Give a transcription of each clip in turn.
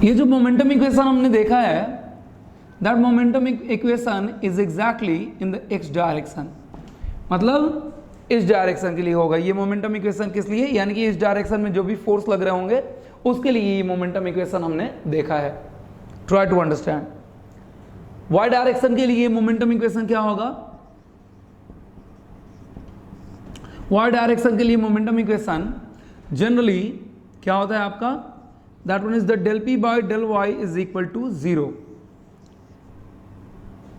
ये जो momentum equation हमने देखा है, that momentum equation is exactly in the x direction, मतलब इस डायरेक्शन के लिए होगा ये मोमेंटम इक्वेशन। किस लिए? यानी कि इस डायरेक्शन में जो भी फोर्स लग रहे होंगे उसके लिए ये मोमेंटम इक्वेशन हमने देखा है। Try to understand. Y direction के लिए मोमेंटम इक्वेशन क्या होगा? वाई डायरेक्शन के लिए मोमेंटम इक्वेशन जनरली क्या होता है आपका? That one is the del p by del y is equal to 0।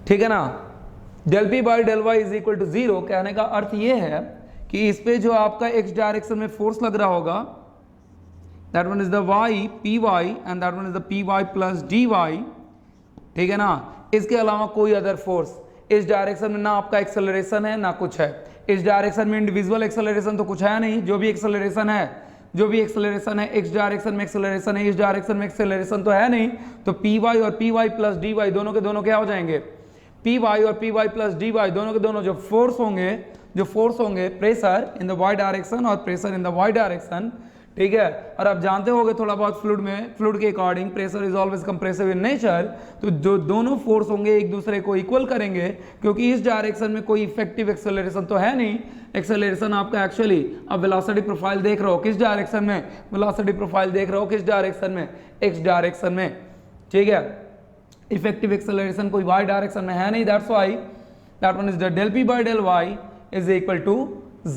ठीक है ना? Del p by del y is equal to 0 कहने का अर्थ ये है कि इस पे जो आपका एक्स डायरेक्शन में फोर्स लग रहा होगा, that one is the y p y and that one is the p Y plus D y. ठीक है ना? इसके अलावा कोई अदर फोर्स इस डायरेक्शन में ना आपका एक्सेलरेशन है ना कुछ है। इस डायरेक्शन में इंडिविजुअल एक्सेलरेशन तो कुछ है नहीं। जो भी एक्सेलरेशन है एक्स डायरेक्शन में एक्सेलरेशन है, इस डायरेक्शन में एक्सेलरेशन तो है नहीं। तो पी वाई और P Y plus D Y दोनों के दोनों क्या हो जाएंगे? पी वाई और P Y plus D Y दोनों के दोनों जो फोर्स होंगे pressure in the Y direction और pressure in the Y direction. ठीक है? और आप जानते होंगे थोड़ा बहुत फ्लूइड के according pressure is always compressive in nature. तो जो दोनों फोर्स होंगे एक दूसरे को इक्वल करेंगे, क्योंकि इस डायरेक्शन में कोई इफेक्टिव एक्सेलरेशन तो है नहीं। एक्सेलरेशन आपका एक्चुअली आप वेलोसिटी प्रोफाइल देख रहे हो किस डायरेक्शन में? वेलोसिटी प्रोफाइल देख रहे हो किस डायरेक्शन में? एक्स डायरेक्शन में। ठीक है? इफेक्टिव एक्सेलरेशन कोई वाई डायरेक्शन में है नहीं। That's why that one is the del p by del y is equal to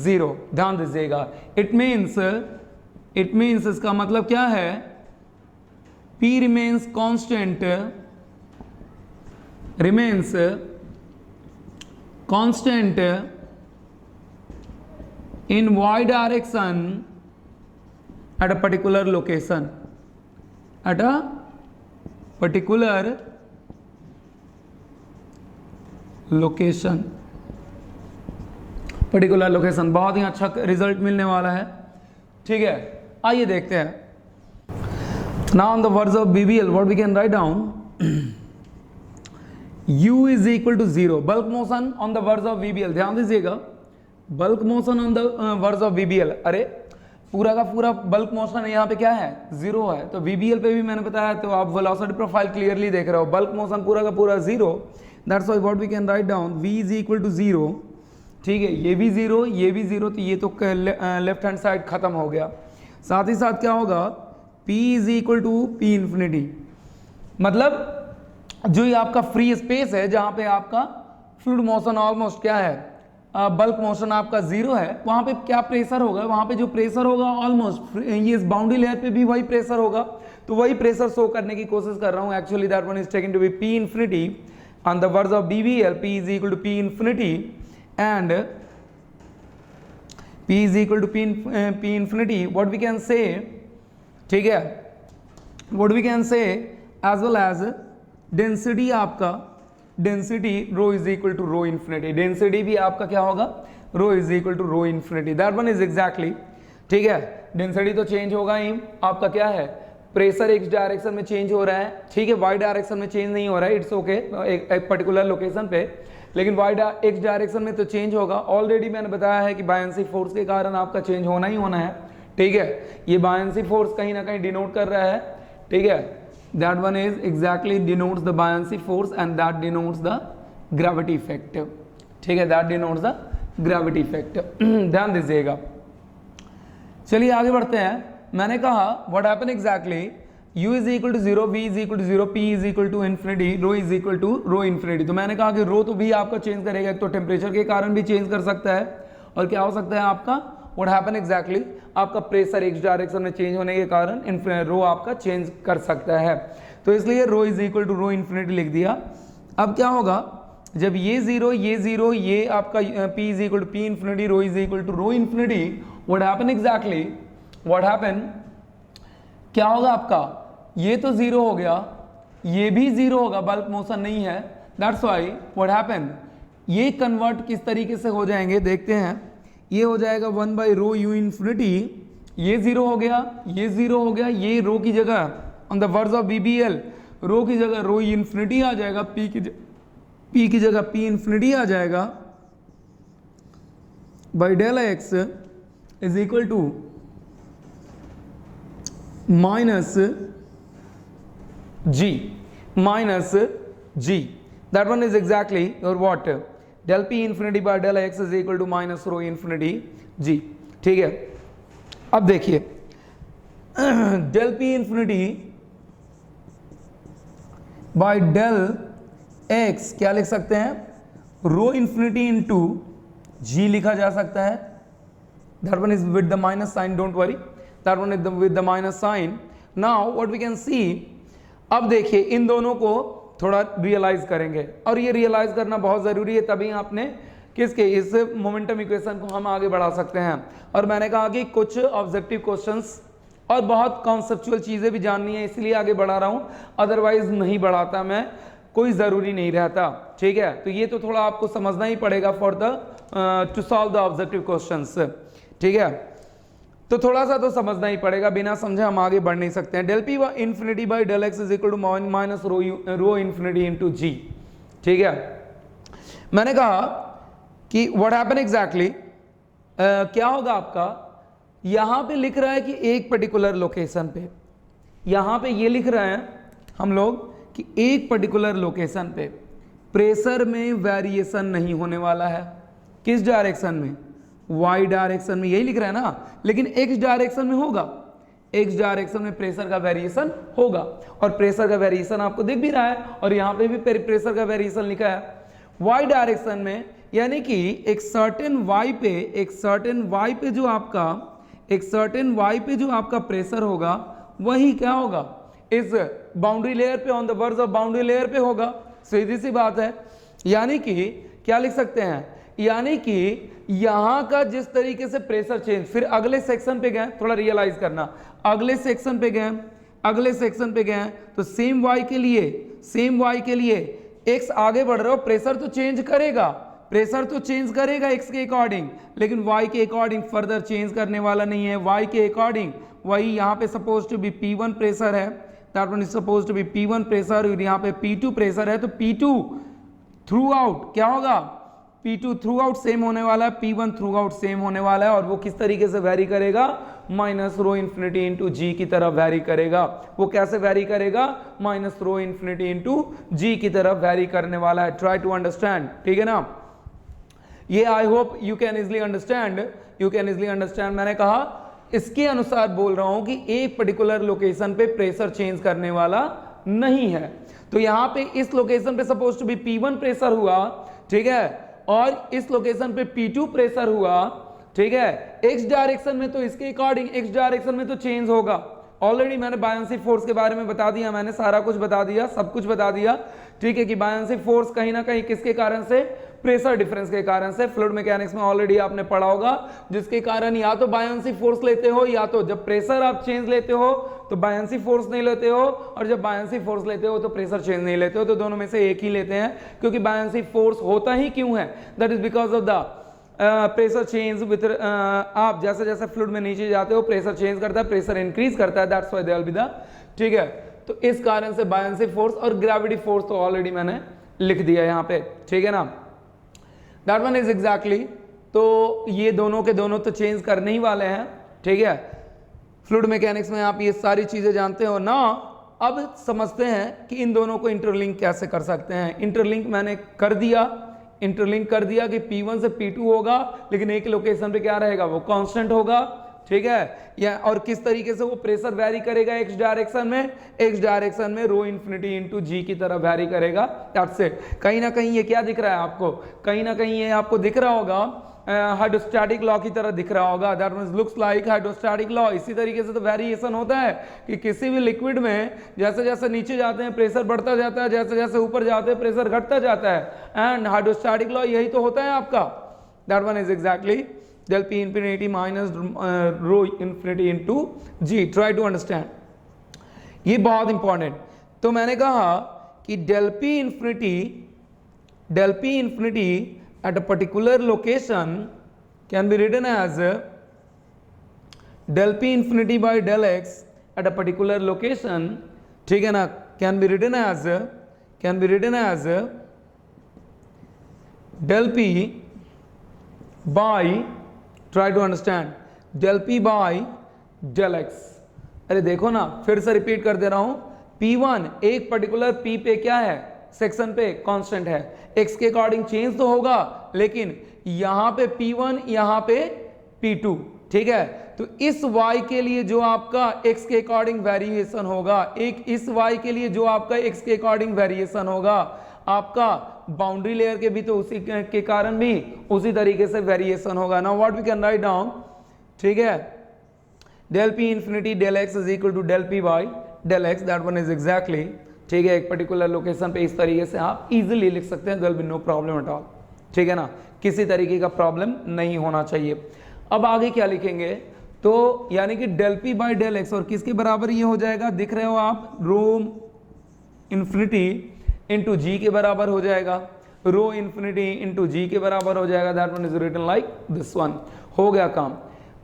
0। ध्यान दीजिएगा। इट मीन्स इसका मतलब क्या है? P remains constant in y direction at a particular location. At a particular location. बहुत ही अच्छा रिजल्ट मिलने वाला है। ठीक है? आइए देखते हैं। Now on the words of BBL, what we can write down? U is equal to 0. Bulk motion on the words of BBL. ध्यान दीजिएगा, bulk motion on the words of BBL। अरे पूरा का पूरा bulk motion यहाँ पे क्या है? 0 है। तो BBL पे भी मैंने बताया, तो आप velocity profile क्लियरली देख रहे हो। bulk motion पूरा का पूरा 0। That's why what we can write down, V is equal to 0। ठीक है? ये भी 0, ये भी 0, तो ये तो लेफ्ट हैंड साइड खत्म हो गया। साथ ही साथ क्या होगा? P is equal to P infinity, मतलब जो ये आपका फ्री स्पेस है जहां पे आपका फ्लूइड मोशन ऑलमोस्ट क्या है? बल्क मोशन आपका 0 है, वहां पे क्या प्रेशर होगा? वहां पे जो प्रेशर होगा ऑलमोस्ट ये इस बाउंड्री लेयर पे भी वही प्रेशर होगा। तो वही प्रेशर शो करने की कोशिश कर रहा हूं। Actually that one is taken to be P infinity on the words of BBL। P is equal to P infinity and P is equal to P infinity. What we can say, ठीक है? What we can say as well as density आपका density rho is equal to rho infinity. Density भी आपका क्या होगा? Rho is equal to rho infinity. That one is exactly, ठीक है? Density तो चेंज होगा ही। आपका क्या है? प्रेशर एक्स डायरेक्शन में चेंज हो रहा है। ठीक है? वाई डायरेक्शन में चेंज नहीं हो रहा है। इट्स ओके एक पर्टिकुलर लोकेशन पे, लेकिन वाई एक्स डायरेक्शन में तो चेंज होगा। ऑलरेडी मैंने बताया है कि बायंसी फोर्स के कारण आपका चेंज होना ही होना है। ठीक है? ये बायंसी फोर्स कहीं ना कहीं डिनोट कर रहा है। ठीक है? That one is exactly denotes the buoyancy force and that denotes the gravity effect. ठीक है? That denotes the gravity effect. ध्यान दीजिएगा। चलिए आगे बढ़ते हैं। मैंने कहा what happen exactly, U is equal to 0, V is equal to 0, P is equal to infinity, rho is equal to rho infinity. तो मैंने कहा कि रो तो भी आपका चेंज करेगा, तो टेम्परेचर के कारण भी चेंज कर सकता है। और क्या हो सकता है आपका? व्हाट हैपन एग्जैक्टली, आपका प्रेशर एक्स डायरेक्शन में चेंज होने के कारण रो आपका चेंज कर सकता है। तो इसलिए rho is equal to rho infinity लिख दिया। अब क्या होगा? जब ये 0 ये आपका P is equal to P infinity, rho is equal to rho infinity, what happen exactly, what happen, क्या होगा आपका? ये तो 0 हो गया, ये भी 0 होगा, बल्क मोशन नहीं है। दैट्स व्हाई व्हाट हैपन, ये कन्वर्ट किस तरीके से हो जाएंगे देखते हैं। ये हो जाएगा 1 बाई रो यू इन्फिनिटी, ये 0 हो गया, ये 0 हो गया, ये रो की जगह on the words of BBL रो की जगह रो इन्फिनिटी आ जाएगा, P की जगह P इन्फिनिटी आ जाएगा, by del x is equal to minus g minus g. That one is exactly your what? Del p infinity by del x is equal to minus rho infinity g. ठीक है, अब देखिए del p infinity by del x क्या लिख सकते हैं? रो infinity into जी लिखा जा सकता है. That one is with the minus sign, don't worry. That one is with the minus sign. Now what we can see, अब देखिए इन दोनों को थोड़ा रियलाइज करेंगे, और ये रियलाइज करना बहुत ज़रूरी है, तभी आपने किसके इस मोमेंटम इक्वेशन को हम आगे बढ़ा सकते हैं. और मैंने कहा कि कुछ ऑब्जेक्टिव क्वेश्चंस और बहुत कॉन्सेप्चुअल चीज़ें भी जाननी है, इसलिए आगे बढ़ा रहा हूँ, अदरवाइज नहीं बढ़ाता मैं, कोई ज़रूरी नहीं रहता. ठीक है, तो ये तो थोड़ा आपको समझना ही पड़ेगा for the two solve the objective questions. ठीक है, तो थोड़ा सा तो समझना ही पड़ेगा, बिना समझे हम आगे बढ़ नहीं सकते हैं. Del P infinity by del x is equal to minus rho infinity into g. ठीक है, मैंने कहा कि व्हाट हैपन एग्जैक्टली, क्या होगा आपका, यहां पे लिख रहा है कि एक पर्टिकुलर लोकेशन पे, यहां पे ये लिख रहे हैं हम लोग कि एक पर्टिकुलर लोकेशन पे प्रेशर में वेरिएशन नहीं होने वाला है. किस डायरेक्शन में? वाई डायरेक्शन में, यही लिख रहा है ना, लेकिन एक्स डायरेक्शन में होगा. एक्स डायरेक्शन में प्रेशर का वेरिएशन होगा, और प्रेशर का वेरिएशन आपको दिख भी रहा है, और यहाँ पे भी प्रेशर का वेरिएशन लिखा है. वाई डायरेक्शन में यानी कि एक सर्टेन वाई पे, एक सर्टेन वाई पे जो आपका, एक सर्टेन वाई पे जो आपका प्रेशर होगा, वही क्या होगा, इस बाउंड्री लेयर पे, on the verge of boundary layer पे होगा. सीधी सी बात है. यानी कि क्या लिख सकते हैं, यानी कि यहां का जिस तरीके से प्रेशर चेंज, फिर अगले सेक्शन पे गए, थोड़ा रियलाइज करना, अगले सेक्शन पे गए, अगले सेक्शन पे गए तो सेम वाई के लिए, सेम वाई के लिए एक्स आगे बढ़ रहे हो, प्रेशर तो चेंज करेगा, प्रेशर तो चेंज करेगा एक्स के अकॉर्डिंग, लेकिन वाई के अकॉर्डिंग फर्दर चेंज करने वाला नहीं है. वाई के अकॉर्डिंग वही यहाँ पे suppose to be P1 pressure है, that one is suppose to be P1 pressure, और यहाँ पे P2 प्रेशर है, तो P2 थ्रू आउट क्या होगा, P2 थ्रू आउट सेम होने वाला है, P1 थ्रू आउट सेम होने वाला है, और वो किस तरीके से वेरी करेगा, minus rho infinity into g की तरफ वेरी करेगा. वो कैसे वेरी करेगा, minus rho infinity into g की तरफ वेरी करने वाला है. Try to understand. ठीक है ना, ये I hope you can easily understand, you can easily understand. मैंने कहा इसके अनुसार बोल रहा हूं कि एक पर्टिकुलर लोकेशन पे प्रेशर चेंज करने वाला नहीं है. तो यहां पे इस लोकेशन पे suppose to be P1 pressure हुआ, ठीक है, और इस लोकेशन पे P2 प्रेशर हुआ. ठीक है, एक्स डायरेक्शन में तो इसके अकॉर्डिंग एक्स डायरेक्शन में तो चेंज होगा. ऑलरेडी मैंने बायंसी फोर्स के बारे में बता दिया, मैंने सारा कुछ बता दिया, सब कुछ बता दिया. ठीक है, कि बायंसी फोर्स कहीं ना कहीं किसके कारण से, प्रेशर डिफरेंस के कारण से. फ्लूइड मैकेनिक्स में ऑलरेडी आपने पढ़ा होगा, जिसके कारण या तो बायंसी फोर्स लेते हो, या तो जब प्रेशर आप चेंज लेते हो तो बायंसी फोर्स नहीं लेते हो, और जब बायंसी फोर्स लेते हो तो प्रेशर चेंज नहीं लेते हो. तो दोनों में से एक ही लेते हैं, क्योंकि बायंसी फोर्स होता ही क्यों है, that is because of the pressure change with, आप जैसे जैसे फ्लूइड में नीचे जाते हो प्रेशर चेंज करता है, प्रेशर इंक्रीज करता है, that's why they will be the. ठीक है, तो इस कारण से बायंसी फोर्स और ग्रेविटी फोर्स तो ऑलरेडी मैंने लिख दिया यहाँ पे. ठीक है ना, दैट वन इज एग्जैक्टली. तो ये दोनों के दोनों तो चेंज करने ही वाले हैं. ठीक है, फ्लूइड मैकेनिक्स में आप ये सारी चीजें जानते हो ना. अब समझते हैं कि इन दोनों को इंटरलिंक कैसे कर सकते हैं. इंटरलिंक मैंने कर दिया, इंटरलिंक कर दिया कि P1 से P2 होगा, लेकिन एक लोकेशन पे क्या रहेगा, वो कांस्टेंट होगा. ठीक है, या और किस तरीके से वो प्रेशर वेरी करेगा एक्स डायरेक्शन में, एक्स डायरेक्शन में रो इन्फिनिटी इंटू जी की तरफ वेरी करेगा. That's it. कहीं ना कहीं ये क्या दिख रहा है आपको, कहीं ना कहीं ये आपको दिख रहा होगा हाइड्रोस्टैटिक लॉ की तरह दिख रहा होगा. That means looks like hydrostatic law. इसी तरीके से तो वेरिएशन होता है कि किसी भी लिक्विड में जैसे जैसे नीचे जाते हैं प्रेशर बढ़ता जाता है, जैसे जैसे ऊपर जाते हैं प्रेशर घटता जाता है. एंड हाइड्रोस्टैटिक लॉ यही तो होता है आपका. That one is exactly del P infinity minus rho infinity into G. Try to understand. ये बहुत इंपॉर्टेंट. तो मैंने कहा कि del P infinity at a particular location can be written as del P infinity by del x at a particular location. ठीक है ना, can be written as del P by, try to understand, del P by del x. अरे देखो ना, फिर से repeat कर दे रहा हूं, P1 एक पर्टिकुलर P पे क्या है, सेक्शन पे कांस्टेंट है, x के अकॉर्डिंग चेंज तो होगा, लेकिन यहां पे P1 यहां पे P2, ठीक है। तो इस y के लिए जो आपका x के अकॉर्डिंग वेरिएशन होगा, एक इस y के लिए जो आपका x के अकॉर्डिंग वेरिएशन होगा, आपका बाउंड्री लेयर के भी तो उसी के कारण भी उसी तरीके से वेरिएशन होगा। Now what we can write down, ठीक है, del p infinity del x is equal to del p by del x, that one is exactly, ठीक है, एक पर्टिकुलर लोकेशन पे इस तरीके से आप इजीली लिख सकते हैं, there will be no problem at all, ठीक है ना, किसी तरीके का प्रॉब्लम नहीं होना चाहिए। अब आगे क्या लिखेंगे, तो यानी कि del p by del x, और किसके बराबर ये हो जाएगा, दिख रहे हो आप, रो इन्फिनिटी इंटू जी के बराबर हो जाएगा, रो इन्फिनिटी इंटू जी के बराबर हो जाएगा, that one is written like this one. हो गया काम।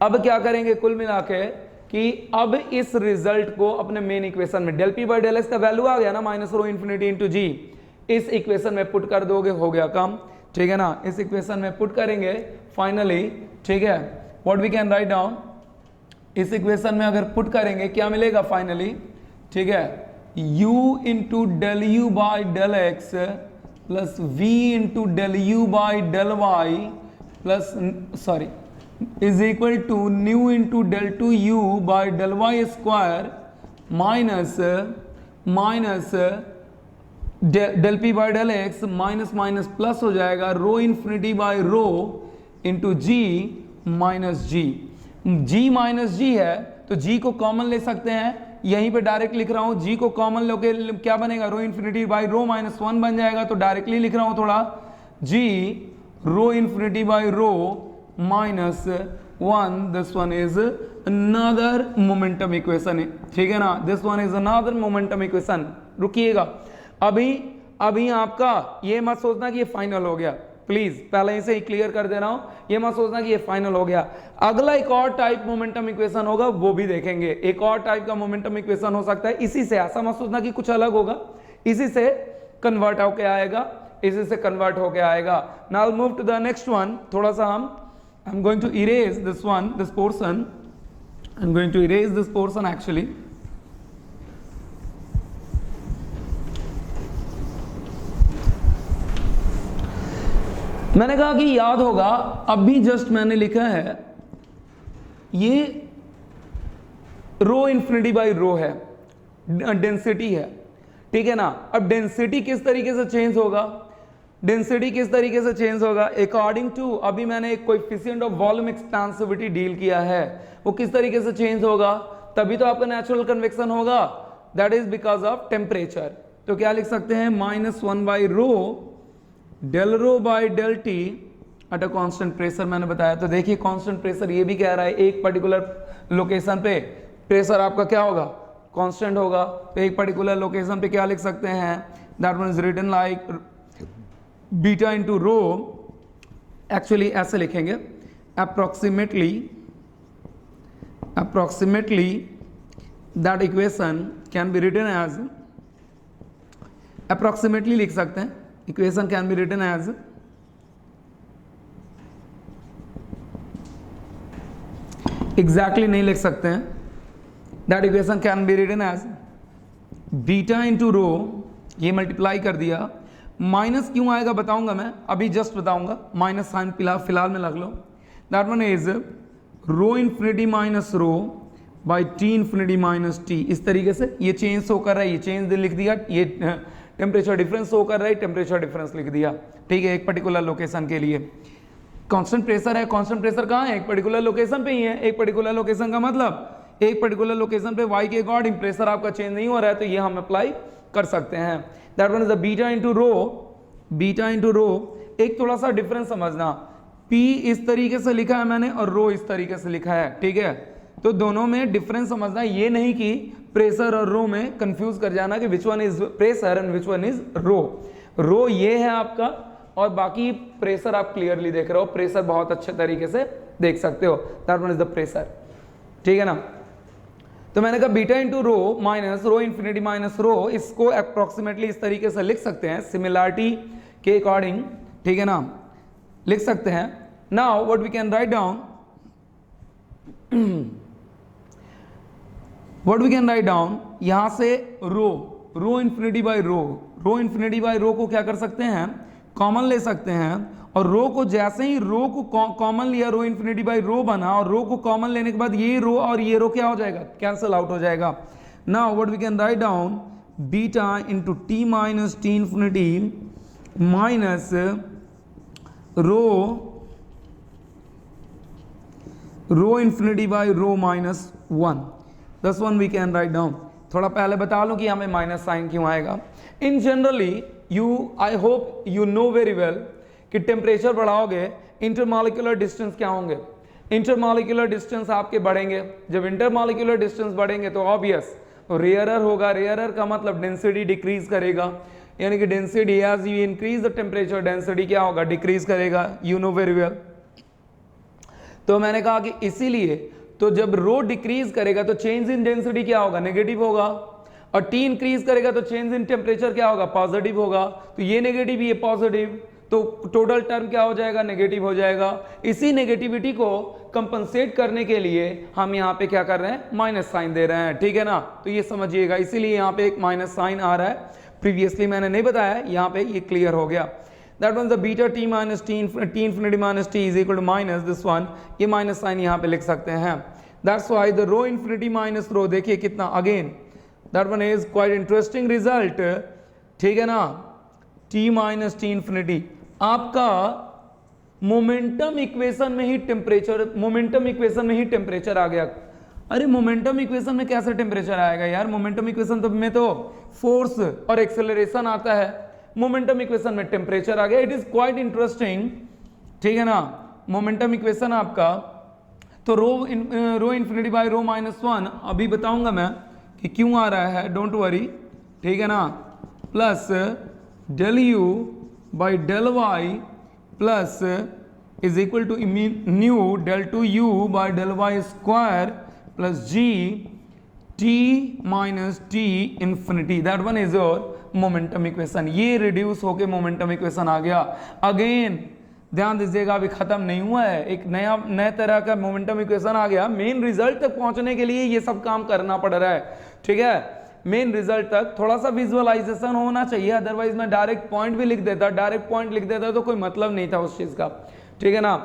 अब क्या करेंगे कुल मिला के कि अब इस रिजल्ट को अपने मेन इक्वेशन में, del P by del x का वैल्यू आ गया ना, minus rho infinity into g, इस इक्वेशन में पुट कर दोगे, हो गया काम, ठीक है ना, इस इक्वेशन में पुट करेंगे फाइनली, ठीक है, what we can write down, इस इक्वेशन में अगर पुट करेंगे क्या मिलेगा फाइनली, ठीक है, u into del u by del x plus v into del u by del y plus sorry is equal to nu into del 2u by del y square minus del p by del x minus minus plus हो जाएगा रो infinity by rho into ji minus ji, ji minus जी है तो जी को common ले सकते हैं, यहीं पे डायरेक्ट लिख रहा हूं, जी को कॉमन लोगे क्या बनेगा, rho infinity by rho minus 1 बन जाएगा, तो डायरेक्टली लिख रहा हूं थोड़ा, g rho infinity by rho minus 1, this one is another momentum equation, ठीक है ना, this one is another momentum equation। रुकिएगा, अभी आपका ये मत सोचना कि ये फाइनल हो गया, प्लीज पहले इसे ही क्लियर कर दे रहा हूं, ये मत सोचना कि ये फाइनल हो गया, अगला एक और टाइप मोमेंटम इक्वेशन होगा, वो भी देखेंगे, एक और टाइप का मोमेंटम इक्वेशन हो सकता है इसी से, ऐसा मत सोचना कि कुछ अलग होगा, इसी से कन्वर्ट होके आएगा, इसी से कन्वर्ट होके आएगा। Now move to the next one, थोड़ा सा I'm going to erase this one, this portion. I'm going to erase this portion actually. मैंने कहा कि याद होगा, अभी जस्ट मैंने लिखा है ये रो इन्फिनिटी बाई रो है, डेंसिटी है, ठीक है ना। अब डेंसिटी किस तरीके से चेंज होगा, डेंसिटी किस तरीके से चेंज होगा, अकॉर्डिंग टू अभी मैंने एक coefficient of volume expansivity deal किया है, वो किस तरीके से चेंज होगा, तभी तो आपका नेचुरल कन्वेक्शन होगा, that is because of temperature. तो क्या लिख सकते हैं, -1 by rho del rho by del t at a constant pressure, मैंने बताया। तो देखिए कांस्टेंट प्रेशर ये भी कह रहा है, एक पर्टिकुलर लोकेशन पे प्रेशर आपका क्या होगा, कांस्टेंट होगा, तो एक पर्टिकुलर लोकेशन पे क्या लिख सकते हैं, that one is written like beta into rho, actually ऐसे लिखेंगे, approximately that equation can be written as, approximately लिख सकते हैं, equation can be written as exactly नहीं लिख सकते हैं, that equation can be written as beta into rho, ये मल्टीप्लाई कर दिया, माइनस क्यों आएगा बताऊंगा मैं, अभी जस्ट बताऊंगा, माइनस साइन फिलहाल में लग लो, that one is rho infinity minus rho by T infinity minus T, इस तरीके से ये चेंज शो कर रहा है, ये चेंज लिख दिया, ये टेम्परेचर डिफरेंस शो कर रहा है, टेम्परेचर डिफरेंस लिख दिया, ठीक है, एक पर्टिकुलर लोकेशन के लिए। कांस्टेंट प्रेशर है, कांस्टेंट प्रेशर कहाँ है, एक पर्टिकुलर लोकेशन पे ही है, एक पर्टिकुलर लोकेशन का मतलब एक पर्टिकुलर लोकेशन पे y के अकॉर्डिंग प्रेशर आपका चेंज नहीं हो रहा है, तो ये हम अप्लाई कर सकते हैं, that one is the beta into रो, एक थोड़ा सा डिफरेंस समझना, P इस तरीके से लिखा है मैंने और रो इस तरीके से लिखा है, ठीक है, तो दोनों में डिफरेंस समझना, ये नहीं कि प्रेशर और रो में कंफ्यूज कर जाना कि which one is pressure and which one is rho ये है आपका, और बाकी प्रेशर आप क्लियरली देख रहे हो, प्रेशर बहुत अच्छे तरीके से देख सकते हो, that one is the pressure, ठीक है ना। तो मैंने कहा beta into rho minus rho infinity minus रो, इसको अप्रोक्सीमेटली इस तरीके से लिख सकते हैं, सिमिलरिटी के अकॉर्डिंग, ठीक है ना, लिख सकते हैं। Now what we can write down, what we can write down, यहां से rho infinity by rho infinity by rho को क्या कर सकते हैं, कॉमन ले सकते हैं, और रो को जैसे ही रो को कॉमन लिया, रो इन्फिनिटी बाई रो बना, और रो को कॉमन लेने के बाद ये रो और ये रो क्या हो जाएगा, कैंसिल आउट हो जाएगा. Now what we can write down, beta into t minus T infinity minus rho infinity by rho minus 1. This one we can write down. थोड़ा पहले बता लो कि हमें माइनस साइन क्यों आएगा. इन generally I hope you know very well कि temperature बढ़ाओगे intermolecular distance क्या होंगे, इंटरमॉलिक्यूलर डिस्टेंस आपके बढ़ेंगे. जब इंटरमॉलिक्यूलर डिस्टेंस बढ़ेंगे तो ऑब्वियस रेयरर होगा. रेयरर का मतलब डेंसिटी डिक्रीज करेगा, यानी कि density as you increase the temperature density क्या होगा, डिक्रीज करेगा. You know very well. तो मैंने कहा कि इसीलिए तो जब रो डिक्रीज करेगा तो चेंज इन डेंसिटी क्या होगा, नेगेटिव होगा, और टी इंक्रीज करेगा तो चेंज इन टेम्परेचर क्या होगा, पॉजिटिव होगा. तो ये नेगेटिव ये पॉजिटिव, तो टोटल टर्म क्या हो जाएगा, नेगेटिव हो जाएगा. इसी नेगेटिविटी को कंपनसेट करने के लिए हम यहाँ पे क्या कर रहे हैं, माइनस साइन दे रहे हैं. ठीक है ना. तो ये समझिएगा, इसीलिए यहाँ पे एक माइनस साइन आ रहा है. प्रीवियसली मैंने नहीं बताया, यहाँ पे ये क्लियर हो गया. That one the beta t minus t infinity minus t is equal to minus this one, ये माइनस साइन यहाँ पे लिख सकते हैं. That's why the rho infinity minus rho, देखिए कितना again that one is quite interesting result. ठीक है ना. t minus t infinity आपका मोमेंटम इक्वेशन में ही टेम्परेचर, मोमेंटम इक्वेशन में ही टेम्परेचर आ गया. अरे मोमेंटम इक्वेशन में कैसे टेम्परेचर आएगा यार, मोमेंटम इक्वेशन तो में तो फोर्स और एक्सेलरेशन आता है, मोमेंटम इक्वेशन में टेम्परेचर आ गया. It is quite interesting. ठीक है ना. मोमेंटम इक्वेशन आपका तो रो इन्फिनिटी बाई रो माइनस 1 अभी बताऊंगा मैं कि क्यों आ रहा है, डोंट वरी. ठीक है ना. Plus del u by del y plus is equal to nu del two you by del Y square plus g t minus T infinity. That one is your momentum equation. ये reduce होके momentum equation आ गया. Again ध्यान दीजिएगा, अभी खत्म नहीं हुआ है, एक नए तरह का मोमेंटम इक्वेशन आ गया. मेन रिजल्ट तक पहुंचने के लिए ये सब काम करना पड़ रहा है. ठीक है. मेन रिजल्ट तक थोड़ा सा विजुअलाइजेशन होना चाहिए, अदरवाइज मैं डायरेक्ट पॉइंट भी लिख देता, डायरेक्ट पॉइंट लिख देता तो कोई मतलब नहीं था उस चीज का. ठीक है ना.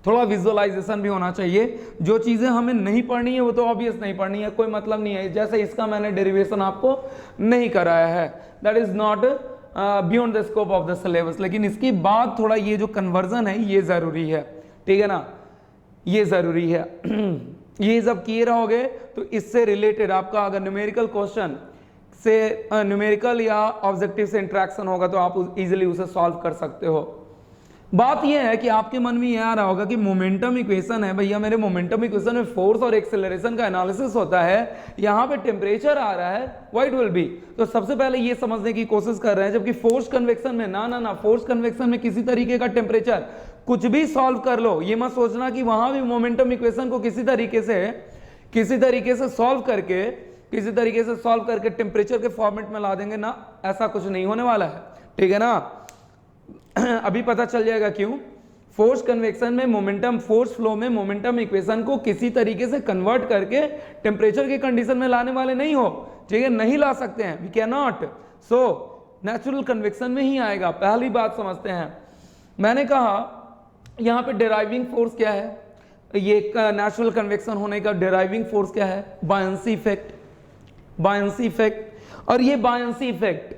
थोड़ा विजुअलाइजेशन भी होना चाहिए. जो चीजें हमें नहीं पढ़नी है वो तो ऑब्वियस नहीं पढ़नी है, कोई मतलब नहीं है. जैसे इसका मैंने डेरिवेशन आपको नहीं कराया है, that is not beyond the scope of the syllabus. लेकिन इसके बाद थोड़ा ये जो कन्वर्जन है ये जरूरी है. ठीक है ना. ये जरूरी है. ये जब किए रहोगे तो इससे रिलेटेड आपका अगर न्यूमेरिकल क्वेश्चन से न्यूमेरिकल या ऑब्जेक्टिव से इंटरेक्शन होगा तो आप इजीली उसे सॉल्व कर सकते हो. बात यह है कि आपके मन में यह आ रहा होगा कि मोमेंटम इक्वेशन है भैया, मेरे मोमेंटम इक्वेशन में फोर्स और एक्सेलरेशन का एनालिसिस होता है, यहाँ पे टेम्परेचर आ रहा है, व्हाट विल बी. तो सबसे पहले ये समझने की कोशिश कर रहे हैं, जबकि फोर्स कन्वेक्शन में ना फोर्स कन्वेक्शन में किसी तरीके का टेम्परेचर कुछ भी सॉल्व कर लो, ये मत सोचना कि वहां भी मोमेंटम इक्वेशन को किसी तरीके से सॉल्व करके टेम्परेचर के फॉर्मेट में ला देंगे ना, ऐसा कुछ नहीं होने वाला है. ठीक है ना. अभी पता चल जाएगा क्यों. फोर्स कन्वेक्शन में मोमेंटम, फोर्स फ्लो में मोमेंटम इक्वेशन को किसी तरीके से कन्वर्ट करके टेम्परेचर के कंडीशन में लाने वाले नहीं हो. ठीक है. नहीं ला सकते हैं, we can not. So natural convection में ही आएगा. पहली बात समझते हैं. मैंने कहा यहां पे डेराइविंग फोर्स क्या है, ये नेचुरल कन्वेक्शन होने का डेराइविंग फोर्स क्या है, बायंसी इफेक्ट. Buoyancy effect. और ये बायंसी इफेक्ट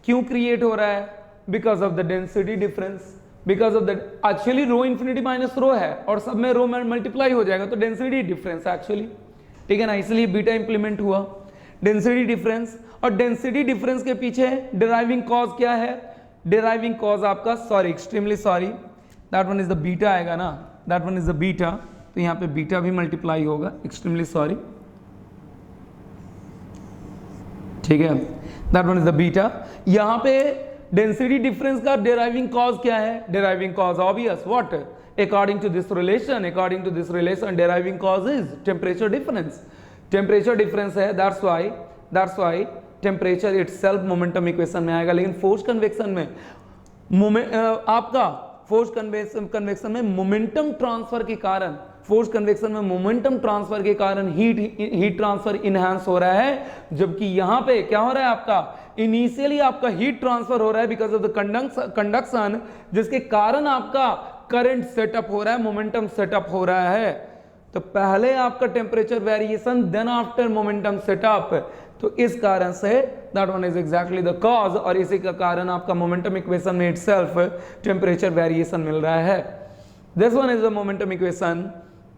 क्यों क्रिएट हो रहा है, because of the density difference, because of the actually rho infinity minus rho है और सब में रो में मल्टीप्लाई हो जाएगा तो डेंसिटी डिफरेंस एक्चुअली. ठीक है ना. इसलिए बीटा इंप्लीमेंट हुआ, डेंसिटी डिफरेंस. और डेंसिटी डिफरेंस के पीछे डिराइविंग कॉज क्या है, डिराइविंग कॉज आपका, sorry extremely sorry, that one is the beta आएगा ना, that one is the beta. तो यहाँ पे बीटा भी मल्टीप्लाई होगा, एक्सट्रीमली सॉरी. ठीक है. That one is the beta. यहाँ पे डेंसिटी डिफरेंस का डेराइविंग कॉज क्या है, deriving cause obvious, what, according to this relation deriving cause is temperature difference. Temperature difference है, that's why temperature itself momentum equation में आएगा. लेकिन फोर्स कन्वेक्शन में आपका फोर्स कन्वेक्शन में मोमेंटम ट्रांसफर के कारण फोर्स कन्वेक्शन में मोमेंटम ट्रांसफर के कारण हीट ट्रांसफर इनहेंस हो रहा है, जबकि यहां पे क्या हो रहा है, आपका इनिशियली आपका हीट ट्रांसफर हो रहा है बिकॉज ऑफ द कंडक्शन, जिसके कारण आपका करंट सेटअप हो रहा है, मोमेंटम सेटअप हो रहा है। तो पहले आपका temperature variation, then after momentum setup. तो इस कारण से that one is exactly the cause, और इसी का कारण आपका मोमेंटम इक्वेशन में इटसेल्फ टेम्परेचर वेरिएशन मिल रहा है। This one is the momentum equation,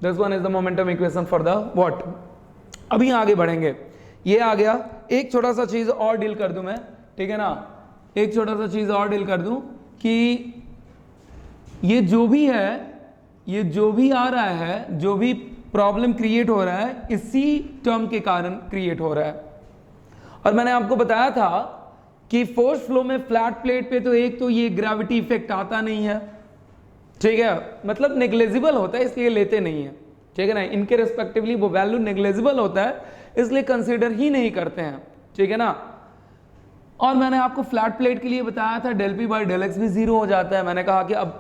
this one is the momentum equation for the what. अभी आगे बढ़ेंगे, ये आ गया। एक छोटा सा चीज और डील कर दूं मैं, ठीक है ना, एक छोटा सा चीज और डील कर दूं कि ये जो भी है, ये जो भी आ रहा है, जो भी प्रॉब्लम क्रिएट हो रहा है, इसी टर्म के कारण क्रिएट हो रहा है। और मैंने आपको बताया था कि फोर्स फ्लो में फ्लैट प्लेट पे तो एक तो ये ग्रेविटी इफेक्ट आता नहीं है, ठीक है, मतलब नेग्लेजिबल होता है, इसलिए लेते नहीं है, ठीक है ना, इनके रेस्पेक्टिवली वो वैल्यू नेग्लेजिबल होता है, इसलिए कंसीडर ही नहीं करते हैं, ठीक है ना। और मैंने आपको फ्लैट प्लेट के लिए बताया था del P by del x भी जीरो हो जाता है। मैंने कहा कि अब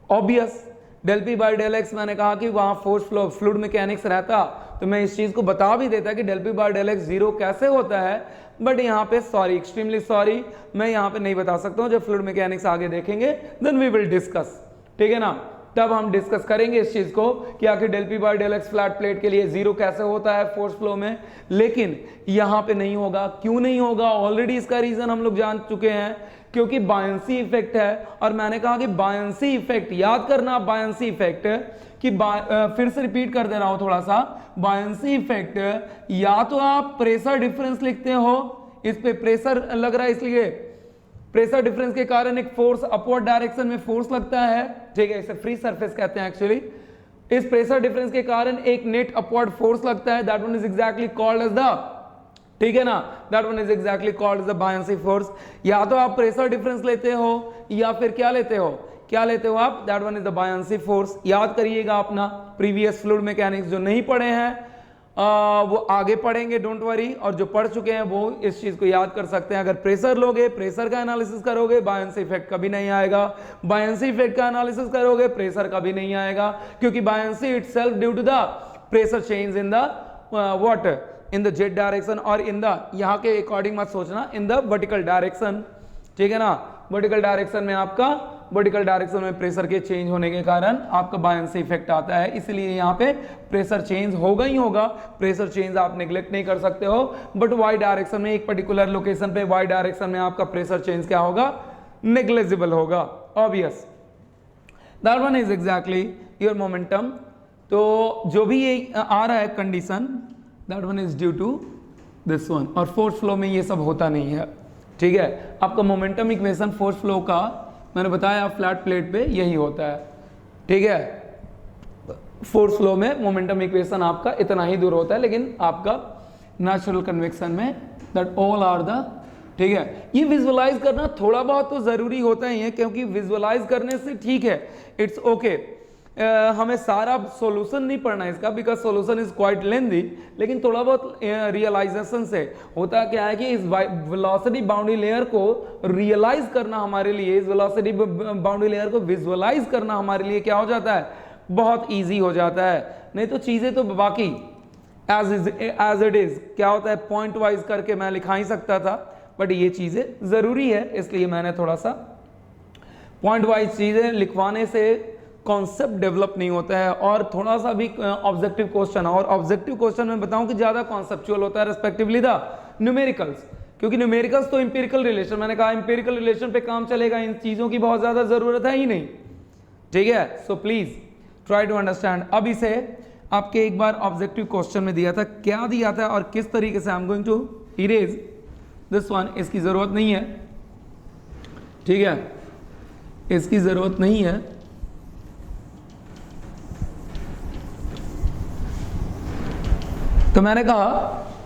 obvious del P by del x, मैंने कहा कि वहां फोर्स फ्लो फ्लूइड मैकेनिक्स रहता तो मैं इस चीज को बता भी देता कि del P by del x zero कैसे होता है, बट यहाँ पे सॉरी, एक्सट्रीमली सॉरी, मैं यहाँ पे नहीं बता सकता हूँ। जब फ्लूइड मैकेनिक्स आगे देखेंगे देन वी विल डिस्कस, ठीक है ना, तब हम डिस्कस करेंगे इस चीज को कि आखिर del P by del x flat plate के लिए जीरो कैसे होता है फोर्स फ्लो में, लेकिन यहाँ पे नहीं होगा। क्यों नहीं होगा? ऑलरेडी इसका रीजन हम लोग जान चुके हैं, क्योंकि बायंसी इफेक्ट है। और मैंने कहा कि बायंसी इफेक्ट याद करना, बायंसी इफेक्ट कि फिर से रिपीट कर दे रहा हूं थोड़ा सा, बायंसी इफेक्ट या तो आप प्रेशर डिफरेंस लिखते हो, इस पे प्रेशर लग रहा है इसलिए प्रेशर डिफरेंस के कारण एक फोर्स अपवर्ड डायरेक्शन में फोर्स लगता है, ठीक है, इसे फ्री सरफेस कहते हैं एक्चुअली। इस प्रेशर डिफरेंस के कारण एक नेट अपवर्ड फोर्स लगता है, that one is exactly called as the, ठीक है ना, that one is exactly called as the buoyancy force. या तो आप प्रेशर डिफरेंस लेते हो या फिर क्या लेते हो, क्या लेते हो आप, that one is the buoyancy force. याद करिएगा अपना प्रीवियस फ्लूइड मैकेनिक्स, जो नहीं पढ़े हैं वो आगे पढ़ेंगे, डोंट वरी, और जो पढ़ चुके हैं वो इस चीज को याद कर सकते हैं। अगर प्रेशर लोगे, प्रेशर का एनालिसिस करोगे, बायंसी इफेक्ट कभी नहीं आएगा। बायंसी इफेक्ट का एनालिसिस करोगे, प्रेशर कभी नहीं आएगा, क्योंकि buoyancy itself due to the pressure change in the what, in the z direction, और इन द, यहाँ के अकॉर्डिंग मत सोचना, इन द वर्टिकल डायरेक्शन, ठीक है ना। वर्टिकल डायरेक्शन में आपका, वर्टिकल डायरेक्शन में प्रेशर के चेंज होने के कारण आपका बायंसी इफेक्ट आता है, इसलिए यहाँ पे प्रेशर चेंज होगा ही होगा। प्रेशर चेंज आप नेग्लेक्ट नहीं कर सकते हो, बट वाई डायरेक्शन में, एक पर्टिकुलर लोकेशन पे वाई डायरेक्शन में आपका प्रेशर चेंज क्या होगा, नेग्लेजिबल होगा, obvious. That one is exactly your momentum. तो जो भी ये आ रहा है condition, that one is due to this one, और फोर्स फ्लो में ये सब होता नहीं है, ठीक है। आपका मोमेंटम इक्वेशन फोर्स फ्लो का मैंने बताया फ्लैट प्लेट पे यही होता है, ठीक है। फोर्स फ्लो में मोमेंटम इक्वेशन आपका इतना ही दूर होता है, लेकिन आपका नेचुरल कन्वेक्शन में दैट ऑल आर द, ठीक है। ये विजुअलाइज करना थोड़ा बहुत तो जरूरी होता ही है, क्योंकि विजुअलाइज करने से ठीक है, इट्स ओके, हमें सारा सॉल्यूशन नहीं पढ़ना है इसका, because solution is quite lengthy, लेकिन थोड़ा बहुत रियलाइजेशन से होता क्या है कि इस वेलोसिटी बाउंड्री लेयर को रियलाइज करना हमारे लिए, इस वेलोसिटी बाउंड्री लेयर को विजुअलाइज करना हमारे लिए क्या हो जाता है, बहुत इजी हो जाता है। नहीं तो चीजें तो बाकी एज इट इज क्या होता है, पॉइंट वाइज करके मैं लिखा ही सकता था, बट ये चीजें जरूरी है, इसलिए मैंने थोड़ा सा पॉइंट वाइज चीजें लिखवाने से कॉन्सेप्ट डेवलप नहीं होता है, और थोड़ा सा भी ऑब्जेक्टिव क्वेश्चन, और ऑब्जेक्टिव क्वेश्चन में बताऊं कि ज्यादा कॉन्सेप्चुअल होता है रेस्पेक्टिवली द न्यूमेरिकल्स, क्योंकि न्यूमेरिकल्स तो इंपेरिकल रिलेशन, मैंने कहा इंपेरिकल रिलेशन पे काम चलेगा, इन चीजों की बहुत ज्यादा जरूरत है ही नहीं, ठीक है। So please try to understand. अब इसे आपके एक बार ऑब्जेक्टिव क्वेश्चन में दिया था, क्या दिया था और किस तरीके से, I am going to erase this one, इसकी जरूरत नहीं है, ठीक है, इसकी जरूरत नहीं है। तो मैंने कहा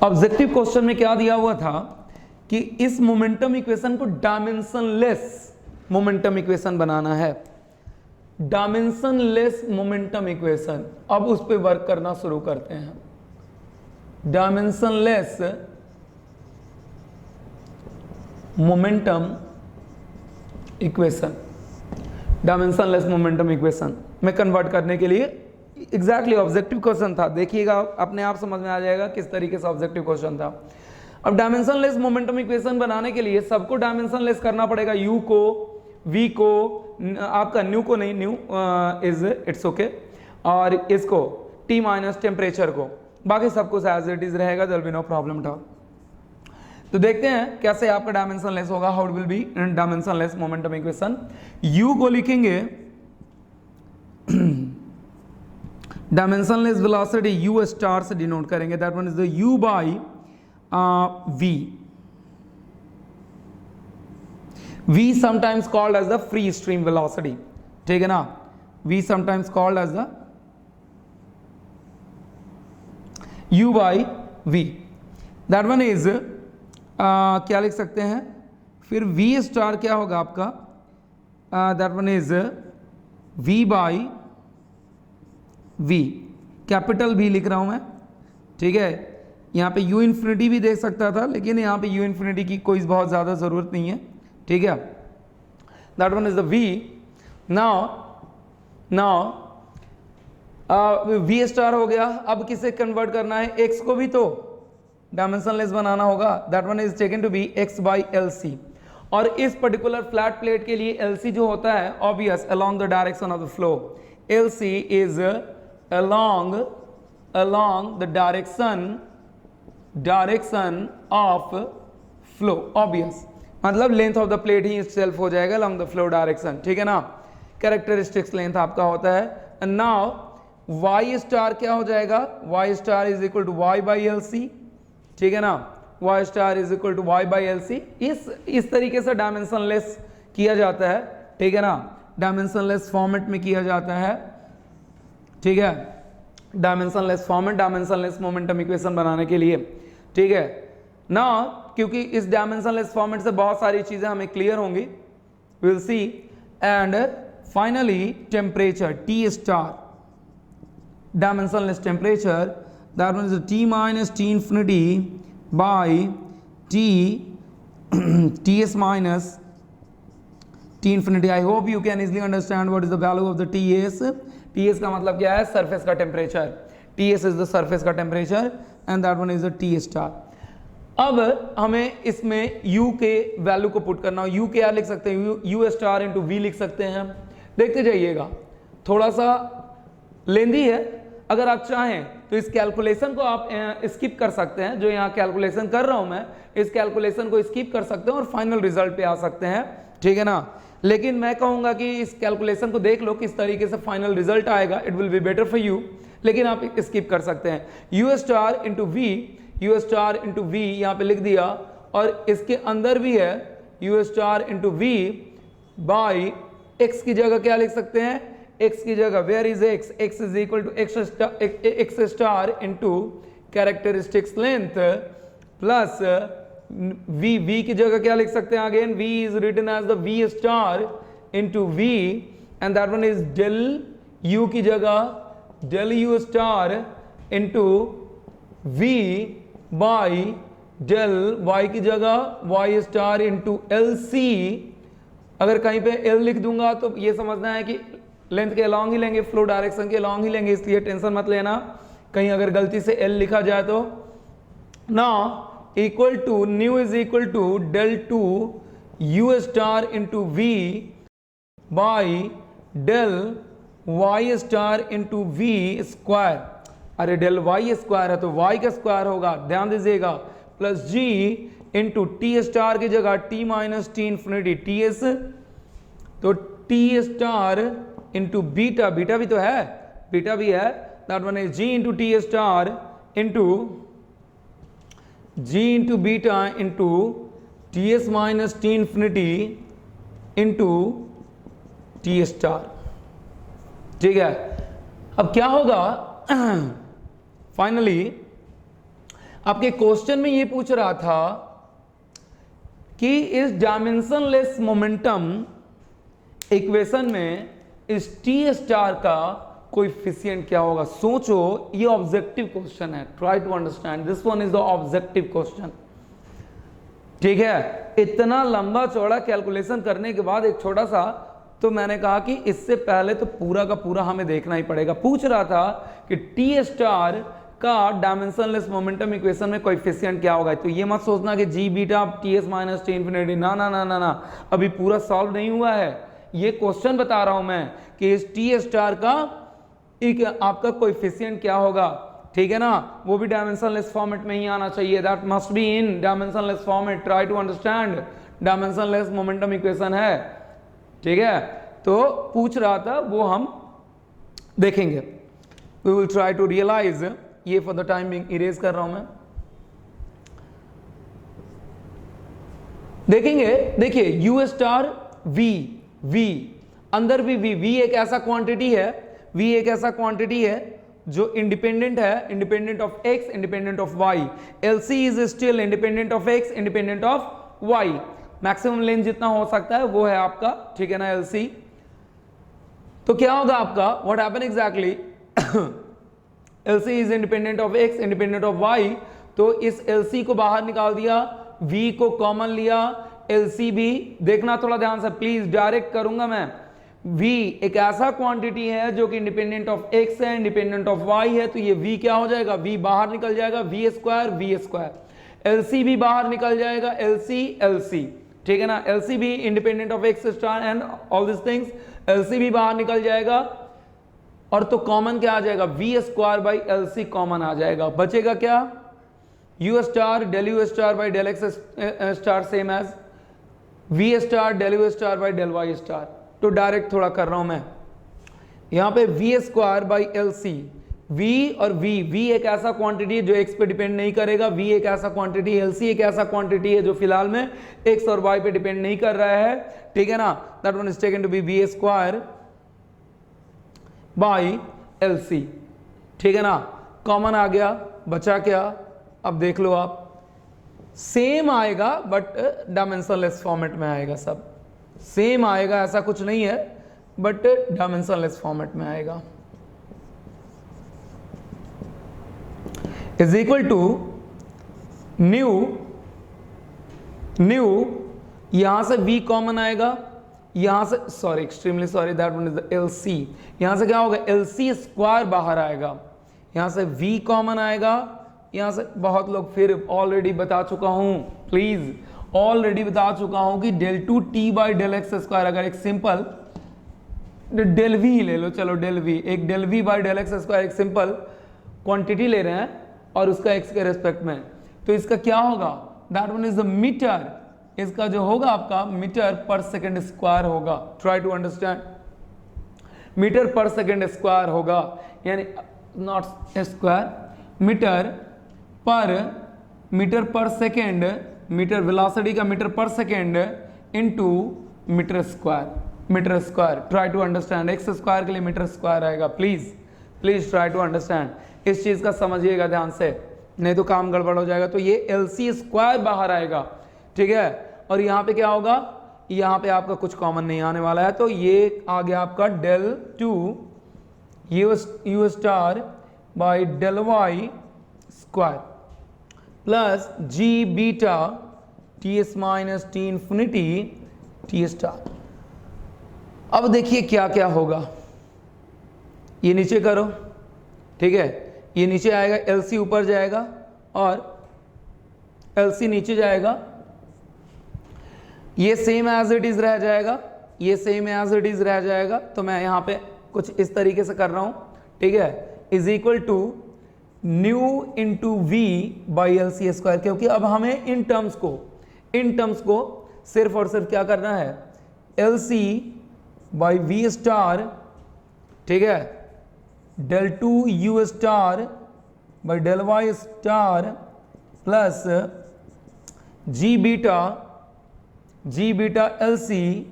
ऑब्जेक्टिव क्वेश्चन में क्या दिया हुआ था कि इस मोमेंटम इक्वेशन को डायमेंशनलेस मोमेंटम इक्वेशन बनाना है, डायमेंशनलेस मोमेंटम इक्वेशन। अब उस पे वर्क करना शुरू करते हैं। Dimensionless momentum equation, dimensionless momentum equation में कन्वर्ट करने के लिए एग्जैक्टली ऑब्जेक्टिव क्वेश्चन था, देखिएगा अपने आप समझ में आ जाएगा किस तरीके से ऑब्जेक्टिव क्वेश्चन था। अब डायमेंशनलेस मोमेंटम इक्वेशन बनाने के लिए सबको डायमेंशनलेस करना पड़ेगा, u को, v को, आपका न्यू को नहीं, न्यू इज इट्स ओके, और इसको t माइनस टेम्परेचर को, बाकी सब कुछ एज इट इज रहेगा, there will be no problem at all. तो देखते हैं कैसे आपका डायमेंशनलेस होगा, how it will be dimensionless momentum equation. u को लिखेंगे डायमेंशनलेस वेलोसिटी u स्टार से डिनोट करेंगे, that one is the u by v, v sometimes called as the free stream velocity, ठीक है ना, v sometimes called as the u by v, that one is क्या लिख सकते हैं, फिर v स्टार क्या होगा आपका, that one is v by v, capital v लिख रहा हूं मैं, ठीक है। यहाँ पे u इन्फिनिटी भी देख सकता था, लेकिन यहाँ पे u इन्फिनिटी की कोई बहुत ज़्यादा ज़रूरत नहीं है, ठीक है। That one is the v। Now v star हो गया, अब किसे कन्वर्ट करना है, x को भी तो डायमेंशनलेस बनाना होगा, that one is taken to be x by L c, और इस पर्टिकुलर फ्लैट प्लेट के लिए एल सी जो होता है obvious along the direction of the flow, L C is along the direction of flow, obvious मतलब length of the plate ही self हो जाएगा अलोंग द फ्लो डायरेक्शन, ठीक है ना। कैरेक्टरिस्टिक्स लेंथ आपका होता है। एंड नाउ y स्टार क्या हो जाएगा, y star is equal to y by L C, ठीक है ना, y star is equal to y by L C. इस तरीके से डायमेंशनलेस किया जाता है, ठीक है ना, डायमेंशनलेस फॉर्मेट में किया जाता है, ठीक है, dimensionless format, dimensionless momentum equation बनाने के लिए, ठीक है ना। क्योंकि इस डायमेंशनलेस फॉर्मेट से बहुत सारी चीजें हमें क्लियर होंगी, will see. And finally temperature T star, dimensionless temperature, that one is T minus T infinity by Ts minus T infinity. I hope you can easily understand what is the value of the Ts। Ts का मतलब क्या है, surface का temperature, Ts is the surface का temperature and that one is the T star. अब हमें इसमें u के वैल्यू को पुट करना हो, u क्या लिख सकते हैं, u स्टार इंटू v लिख सकते हैं। देखते जाइएगा, थोड़ा सा लेंदी है, अगर आप चाहें तो इस कैलकुलेशन को आप स्किप कर सकते हैं, जो यहाँ कैलकुलेशन कर रहा हूं मैं, इस कैलकुलेशन को स्किप कर सकते हैं और फाइनल रिजल्ट पे आ सकते हैं, ठीक है ना। लेकिन मैं कहूंगा कि इस कैलकुलेशन को देख लो किस तरीके से फाइनल रिजल्ट आएगा, it will be better for you, लेकिन आप स्किप कर सकते हैं। u star into v, u star into v यहाँ पे लिख दिया, और इसके अंदर भी है u star into v by x की जगह क्या लिख सकते हैं, x की जगह where is x, x is equal to x star into characteristics length plus v की जगह क्या लिख सकते हैं, again v is written as the v star into v and that one is del u की जगह del u star into v by del y की जगह y star into L C. अगर कहीं पे l लिख दूंगा तो ये समझना है कि लेंथ के अलॉन्ग ही लेंगे, फ्लो डायरेक्शन के अलॉन्ग ही लेंगे, इसलिए टेंशन मत लेना कहीं अगर गलती से l लिखा जाए तो। ना equal to nu is equal to del two u star into v by del y star into v square. अरे डेल y स्क्वायर है तो y का स्क्वायर होगा, ध्यान दीजिएगा, plus g into T star की जगह t minus T infinity ts, तो t star into beta, beta भी तो है, बीटा भी है, that one is g into T star into g into beta into ts minus T infinity into T star, ठीक है। अब क्या होगा, फाइनली आपके क्वेश्चन में ये पूछ रहा था कि इस डायमेंशनलेस मोमेंटम इक्वेशन में इस टी स्टार का कोएफिशिएंट क्या होगा। सोचो, ये ऑब्जेक्टिव क्वेश्चन है, try to understand, this one is the objective question, ठीक है। इतना लंबा चौड़ा कैलकुलेशन करने के बाद एक छोटा सा तो मैंने कहा कि इससे पहले तो पूरा का पूरा हमें देखना ही पड़ेगा। पूछ रहा था कि टी स्टार का डायमेंशनलेस मोमेंटम इक्वेशन में कोएफिशिएंट क्या होगा। तो ये मत सोचना कि g beta T S minus T infinity, ना ना ना ना ना, अभी पूरा सॉल्व नहीं हुआ है। ये क्वेश्चन बता रहा हूं मैं कि इस टी स्टार का एक आपका कोएफिशिएंट क्या होगा, ठीक है ना, वो भी डायमेंशनलेस फॉर्मेट में ही आना चाहिए। That must be in dimensionless format. Try to understand, dimensionless momentum equation है, ठीक है। तो पूछ रहा था, वो हम देखेंगे। We will try to realize. ये for the time being erase कर रहा हूं मैं। देखेंगे, देखिए यू स्टार वी अंदर भी वी एक ऐसा क्वांटिटी है, वी एक ऐसा क्वांटिटी है जो इंडिपेंडेंट है, independent of X, independent of Y. LC is still independent of X, independent of Y. Maximum length जितना हो सकता है वो है आपका, ठीक है ना, एलसी। तो क्या होगा आपका, what happen exactly, LC is independent of X, independent of Y. तो इस एलसी को बाहर निकाल दिया, वी को कॉमन लिया, एलसी भी देखना थोड़ा ध्यान से प्लीज, डायरेक्ट करूंगा मैं। v एक ऐसा क्वांटिटी है जो कि इंडिपेंडेंट ऑफ x है, इंडिपेंडेंट ऑफ y है, तो ये v क्या हो जाएगा, v बाहर निकल जाएगा, v स्क्वायर। lc भी बाहर निकल जाएगा, lc, ठीक है ना, lc भी independent of x star and all this things, lc भी बाहर निकल जाएगा। और तो कॉमन क्या आ जाएगा, v square by lc common आ जाएगा। बचेगा क्या, u star del u star by del x star same as v star del u star by del y star. तो डायरेक्ट थोड़ा कर रहा हूं मैं, यहां पे V square by L C, V और वी एक ऐसा क्वांटिटी है जो एक्स पे डिपेंड नहीं करेगा, वी एक ऐसा क्वांटिटी, एल सी एक ऐसा क्वांटिटी है जो फिलहाल में एक्स और वाई पे डिपेंड नहीं कर रहा है, ठीक है ना। That one is taken to be V square by L C, ठीक है ना। कॉमन आ गया, बचा क्या, अब देख लो आप, सेम आएगा बट डायमेंशनलेस फॉर्मेट में आएगा, सब सेम आएगा, ऐसा कुछ नहीं है, बट डायमेंशनलेस फॉर्मेट में आएगा। इज इक्वल टू न्यू यहां से v कॉमन आएगा, यहां से sorry, extremely sorry, that one is the LC। यहां से क्या होगा, LC स्क्वायर बाहर आएगा, यहां से v कॉमन आएगा, यहां से बहुत लोग फिर ऑलरेडी बता चुका हूं, प्लीज ऑलरेडी बता चुका हूं कि del two T by del X square, अगर एक सिंपल डेल वी ले लो, चलो डेल वी, एक del V by del X square, एक सिंपल क्वांटिटी ले रहे हैं और उसका एक्स के रेस्पेक्ट में, तो इसका क्या होगा, that one is the meter, इसका जो होगा आपका मीटर पर सेकेंड स्क्वायर होगा। Try to understand, meter per second square होगा, यानी not square, meter per second, meter velocity का meter per second into meter square. Try to understand, X square के लिए मीटर स्क्वायर आएगा, please try to understand, इस चीज का समझिएगा ध्यान से, नहीं तो काम गड़बड़ हो जाएगा। तो ये एलसी स्क्वायर बाहर आएगा, ठीक है, और यहाँ पे क्या होगा, यहाँ पे आपका कुछ कॉमन नहीं आने वाला है, तो ये आ गया आपका del two U star by del Y square plus G beta T S minus T infinity T star. अब देखिए क्या क्या होगा, ये नीचे करो, ठीक है, ये नीचे आएगा, एलसी ऊपर जाएगा और एलसी नीचे जाएगा, ये सेम एज इट इज रह जाएगा, ये सेम एज इट इज रह जाएगा। तो मैं यहाँ पे कुछ इस तरीके से कर रहा हूँ, ठीक है, is equal to nu into V by L C square, क्योंकि अब हमें इन टर्म्स को सिर्फ और सिर्फ क्या करना है, L C by V star, ठीक है, del two U star by del Y star plus G beta L C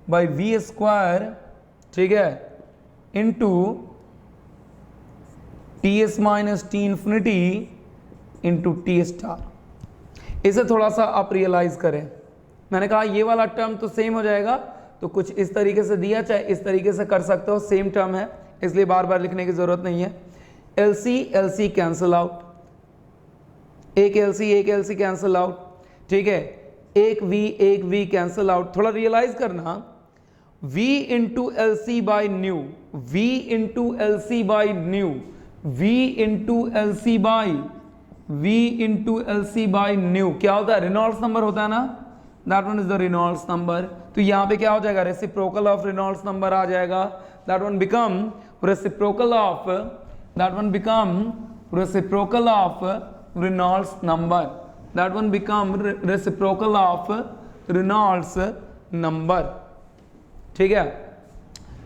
by V square, ठीक है, into T S minus T infinity into T star. इसे थोड़ा सा आप रियलाइज करें, मैंने कहा ये वाला टर्म तो सेम हो जाएगा, तो कुछ इस तरीके से दिया, चाहे इस तरीके से कर सकते हो, सेम टर्म है, इसलिए बार बार लिखने की जरूरत नहीं है। एल सी कैंसिल आउट, एक एल सी कैंसिल आउट, ठीक है, एक वी कैंसिल आउट। थोड़ा रियलाइज करना, v into L C by nu, v into L C by nu, v into L C by, v into L C by nu क्या होता है? Reynolds number होता है ना, that one is the Reynolds number. तो यहां पे क्या हो जाएगा? रेसिप्रोकल ऑफ रेनॉल्ड्स नंबर आ जाएगा, that one become reciprocal of, that one become reciprocal of Reynolds number, that one become reciprocal of Reynolds number. ठीक है,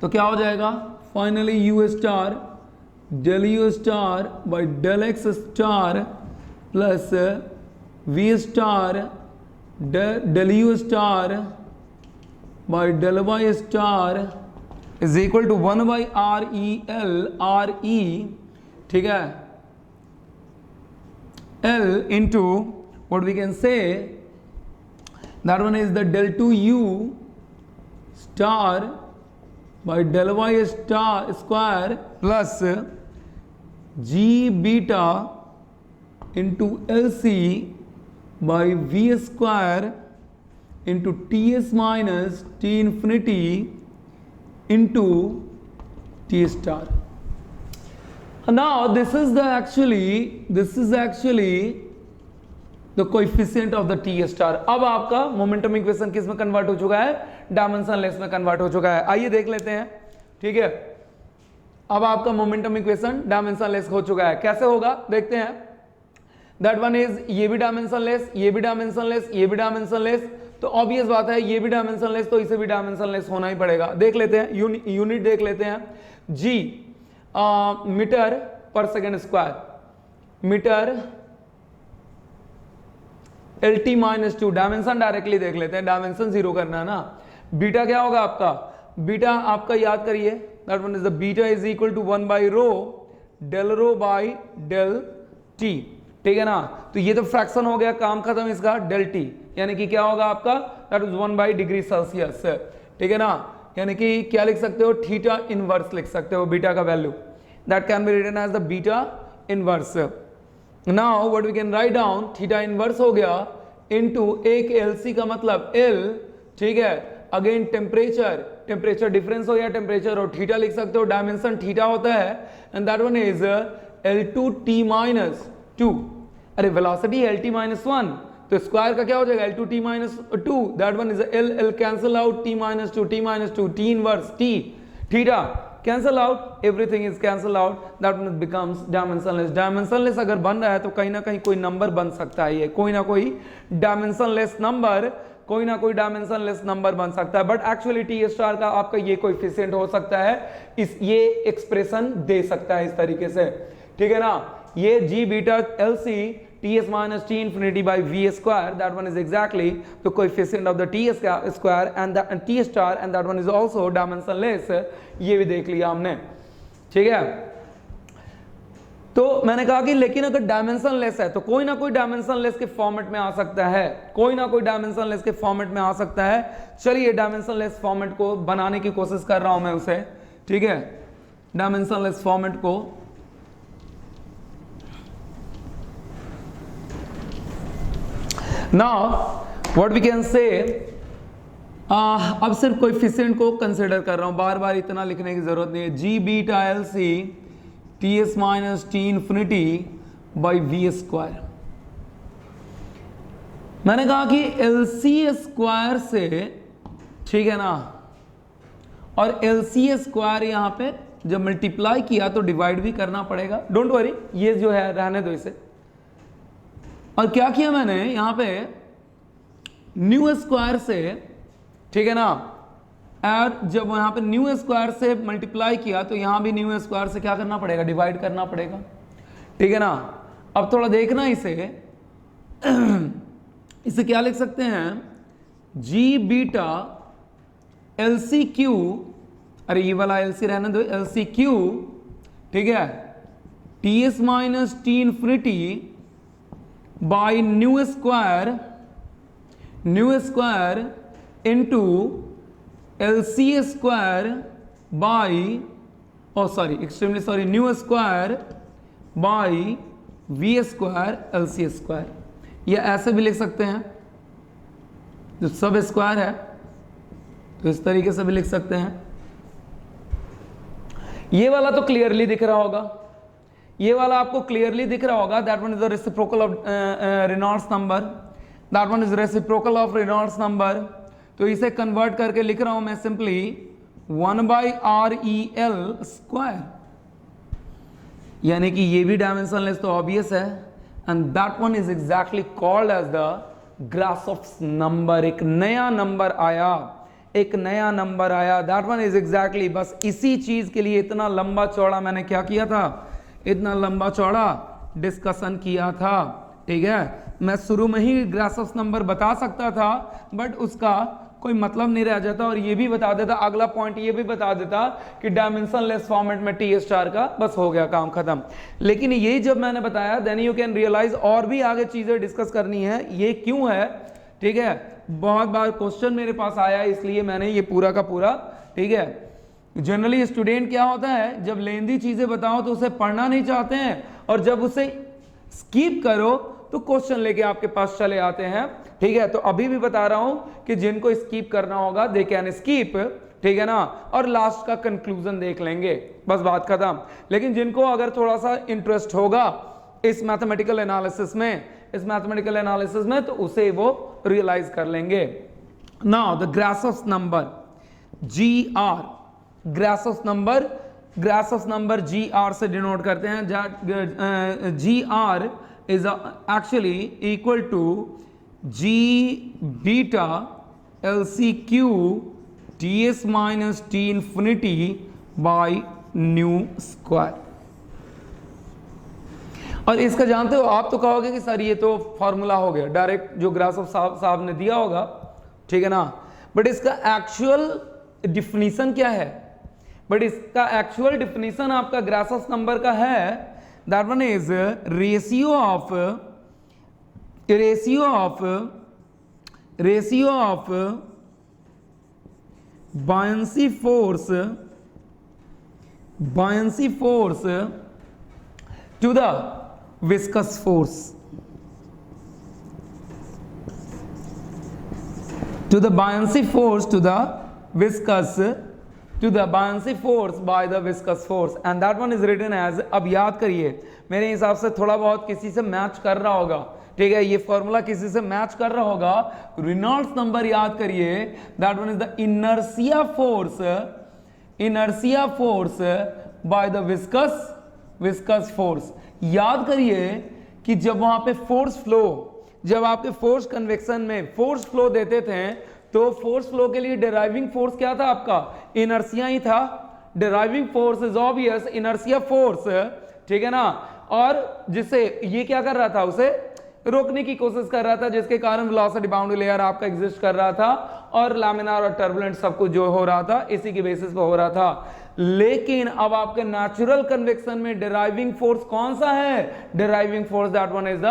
तो क्या हो जाएगा? Finally U star del U star by del X star plus V star del U star by del Y star is equal to 1 by R E L, R E, ठीक है, L into what we can say, that one is the del 2u star by del y star square plus g beta into LC by v square into ts minus t infinity into t star. Now this is actually the coefficient of the t star. अब आपका momentum equation किस में convert हो चुका है? Dimensionless में convert हो चुका है। आइए देख लेते हैं, ठीक है। अब आपका मोमेंटम इक्वेशन डायमेंशनलेस हो चुका है। कैसे होगा देखते हैं। दैट वन इज ये भी डायमेंशनलेस, ये भी डायमेंशनलेस, ये भी डायमेंशनलेस, तो ऑब्वियस बात है ये भी डायमेंशनलेस तो इसे भी डायमेंशनलेस होना ही पड़ेगा। देख लेते हैं, यूनिट देख लेते हैं। G meter per second square, meter L T minus 2, dimension directly देख लेते हैं, डायमेंशन 0 करना है ना। बीटा क्या होगा आपका? बीटा आपका याद करिए, that one is the beta is equal to 1 by rho del rho by del T, ठीक है ना। तो ये तो फ्रैक्शन हो गया, काम खत्म इसका, डेल टी, यानी कि क्या होगा आपका? That is 1 by degree Celsius, ठीक है ना। यानी कि क्या लिख सकते हो? थीटा इनवर्स लिख सकते हो बीटा का value, that can be written as the beta inverse. Now what we can write down, theta inverse हो गया इनटू एक एलसी का मतलब एल, ठीक है, अगेन टेम्परेचर, टेम्परेचर डिफरेंस हो गया टेम्परेचर, और थीटा लिख सकते हो, डायमेंशन थीटा होता है, and that one is L2t minus 2। अरे वेलोसिटी Lt माइनस 1, तो स्क्वायर का क्या हो जाएगा? L2t minus 2, that one is L cancel out, t minus 2, t minus 2, t inverse t, theta cancel out, everything is cancel out, that one becomes dimensionless. Dimensionless अगर बन रहा है तो कहीं ना कहीं कोई नंबर बन सकता है, ये कोई ना कोई डायमेंशनलेस नंबर, कोई ना कोई डायमेंशनलेस नंबर बन सकता है, बट एक्चुअली टी स्टार का आपका ये कोएफिशिएंट हो सकता है, इस ये एक्सप्रेशन दे सकता है इस तरीके से, ठीक है ना। ये g beta L C ts minus t infinity by v square, that one is exactly the coefficient of the t square and the t star, and that one is also dimensionless, ये भी देख लिया हमने, ठीक है। तो मैंने कहा कि लेकिन अगर डायमेंशनलेस है तो कोई ना कोई डायमेंशनलेस के फॉर्मेट में आ सकता है, कोई ना कोई डायमेंशनलेस के फॉर्मेट में आ सकता है। चलिए डायमेंशनलेस फॉर्मेट को बनाने की कोशिश कर रहा हूं मैं उसे, ठीक है, डायमेंशनलेस फॉर्मेट को। Now what we can say, अब सिर्फ कोएफिशिएंट को कंसिडर कर रहा हूं, बार बार इतना लिखने की जरूरत नहीं है। G beta L C T S minus T infinity by V square. मैंने कहा कि एल सी स्क्वायर से, ठीक है ना, और एल सी स्क्वायर यहां पे जब मल्टीप्लाई किया तो डिवाइड भी करना पड़ेगा, डोंट वरी, ये जो है रहने दो इसे। और क्या किया मैंने यहां पे न्यू स्क्वायर से, ठीक है ना, और जब यहां पे न्यू स्क्वायर से मल्टीप्लाई किया तो यहां भी न्यू स्क्वायर से क्या करना पड़ेगा? डिवाइड करना पड़ेगा, ठीक है ना। अब थोड़ा देखना इसे, इसे क्या लिख सकते हैं? जी बीटा एल सी क्यू, अरे ये वाला एल सी रहने दो, एल सी क्यू, ठीक है, T S minus T infinity by new square into LC square by, oh sorry, extremely sorry, new square by V square LC square। या ऐसे भी लिख सकते हैं, जो सब स्क्वायर है तो इस तरीके से भी लिख सकते हैं। ये वाला तो क्लियरली दिख रहा होगा, ये वाला आपको क्लियरली दिख रहा होगा। That one is the reciprocal of Reynolds number, that one is reciprocal of Reynolds number. तो इसे कन्वर्ट करके लिख रहा हूं मैं सिंपली 1/REL², यानी कि ये भी डायमेंशनलेस तो ऑब्वियस है। And that one is exactly called as the Grashof's number. एक नया नंबर आया, एक नया नंबर आया, दैट वन इज एग्जैक्टली। बस इसी चीज के लिए इतना लंबा चौड़ा मैंने क्या किया था, इतना लंबा चौड़ा डिस्कशन किया था, ठीक है। मैं शुरू में ही ग्रासॉफ्स नंबर बता सकता था, बट उसका कोई मतलब नहीं रह जाता, और ये भी बता देता, अगला पॉइंट ये भी बता देता कि डायमेंशनलेस फॉर्मेट में टी स्टार का, बस हो गया काम खत्म। लेकिन ये जब मैंने बताया, देन यू कैन रियलाइज और भी आगे चीजें डिस्कस करनी है। ये क्यों है, ठीक है, बहुत बार क्वेश्चन मेरे पास आया, इसलिए मैंने ये पूरा का पूरा, ठीक है। जनरली स्टूडेंट क्या होता है, जब लेंदी चीजें बताओ तो उसे पढ़ना नहीं चाहते हैं, और जब उसे स्किप करो तो क्वेश्चन लेके आपके पास चले आते हैं, ठीक है। तो अभी भी बता रहा हूं कि जिनको स्किप करना होगा दे कैन स्किप, ठीक है ना, और लास्ट का कंक्लूजन देख लेंगे, बस बात खत्म। लेकिन जिनको अगर थोड़ा सा इंटरेस्ट होगा इस मैथमेटिकल एनालिसिस में, तो उसे वो रियलाइज कर लेंगे। Now the Grashof's number GR, Grashof's number GR से डिनोट करते हैं। GR is actually equal to G beta LCQ TS minus T infinity by nu square। और इसका जानते हो आप, तो कहोगे कि सर ये तो फॉर्मूला हो गया डायरेक्ट जो ग्रासॉफ साहब ने दिया होगा, ठीक है ना, बट इसका एक्चुअल डिफिनीशन क्या है? बट इसका एक्चुअल डिफिनीशन आपका ग्रासॉफ नंबर का है, that one is ratio of buoyancy force to the viscous force, to the buoyancy force to the viscous, to the buoyancy force by the viscous force, and that one is written as, अब याद करिए, मेरे हिसाब से थोड़ा बहुत किसी से मैच कर रहा होगा, ठीक है, ये फॉर्मूला किसी से मैच कर रहा होगा। रेनॉल्ड्स नंबर याद करिए, that one is the inertia force by the viscous force. याद करिए कि जब वहां पे फोर्स फ्लो, जब आपके फोर्स कन्वेक्शन में फोर्स फ्लो देते थे, तो फोर्स फ्लो के लिए डिराइविंग फोर्स क्या था आपका? इनर्शिया ही था। Deriving force is obvious inertia force, ठीक है ना, और जिससे ये क्या कर रहा था, उसे रोकने की कोशिश कर रहा था, जिसके कारण वेलोसिटी बाउंड्री लेयर आपका एग्जिस्ट कर रहा था, और लैमिनार और टर्बुलेंट सब कुछ जो हो रहा था इसी के बेसिस पे हो रहा था। लेकिन अब आपके नेचुरल कन्वेक्शन में डिराइविंग फोर्स कौन सा है? Deriving force that one is the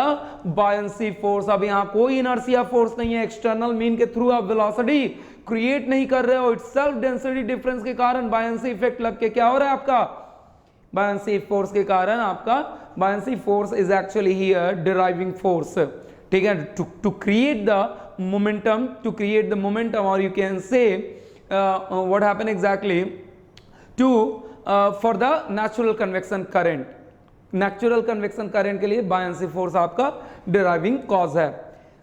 buoyancy force. अब यहां कोई इनर्शिया फोर्स नहीं है, एक्सटर्नल मीन के थ्रू आप वेलोसिटी क्रिएट नहीं कर रहे हो, इट्स सेल्फ डेंसिटी डिफरेंस के कारण बायंसी इफेक्ट लग के क्या हो रहा है आपका? बायंसी फोर्स के कारण आपका buoyancy force is actually here driving force, ठीक है, टू क्रिएट द मोमेंटम, और you can say what happen exactly to for the natural convection current. Natural convection current के लिए बायंसी फोर्स आपका डिराइविंग कॉज है,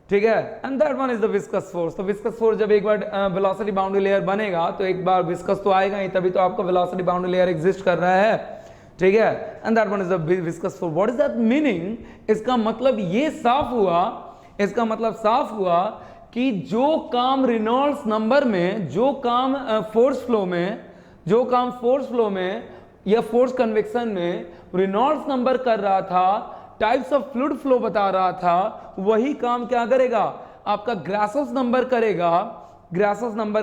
ठीक है, and that one is the viscous force. तो विस्कस फोर्स जब एक बार वेलोसिटी बाउंड्री लेयर बनेगा तो एक बार विस्कस तो आएगा ही, तभी तो आपका वेलोसिटी बाउंड्री लेयर एग्जिस्ट कर रहा है, ठीक है, and that one is the viscous force. What is that meaning? इसका मतलब ये साफ हुआ, कि जो काम रेनॉल्ड्स नंबर में, जो काम फोर्स फ्लो में या फोर्स कन्वेक्शन में रेनॉल्ड्स नंबर कर रहा था, टाइप्स ऑफ फ्लूइड फ्लो बता रहा था, वही काम क्या करेगा? आपका ग्रासॉफ्स नंबर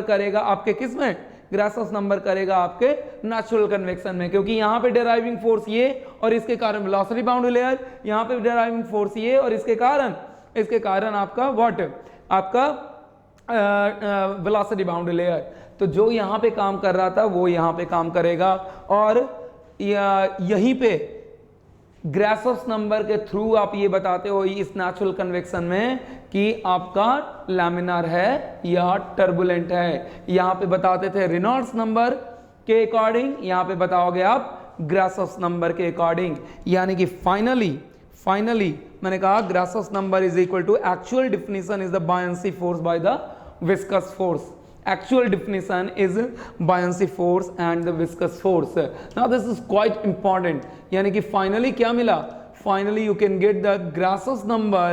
करेगा आपके किस में? ग्रासॉफ्स नंबर करेगा आपके नेचुरल कन्वेक्शन में, क्योंकि यहां पे डिराइविंग फोर्स ये और इसके कारण वेलोसिटी बाउंड्री लेयर, यहां पे डिराइविंग फोर्स ये और इसके कारण आपका व्हाट? आपका वेलोसिटी बाउंड्री लेयर। तो जो यहां पे काम कर रहा था वो यहां पे काम करेगा, और यहीं पे ग्रासोस नंबर के थ्रू आप ये बताते हो इस नेचुरल कन्वेक्शन में कि आपका लैमिनार है या टर्बुलेंट है। यहां पे बताते थे रेनॉल्ड्स नंबर के अकॉर्डिंग, यहां पे बताओगे आप ग्रासोस नंबर के अकॉर्डिंग। यानी कि फाइनली मैंने कहा Grashof's number is equal to actual definition is the buoyancy force by the viscous force. Actual definition is buoyancy force and the viscous force. Now this is quite important. यानी कि finally क्या मिला? Finally you can get the Grassos number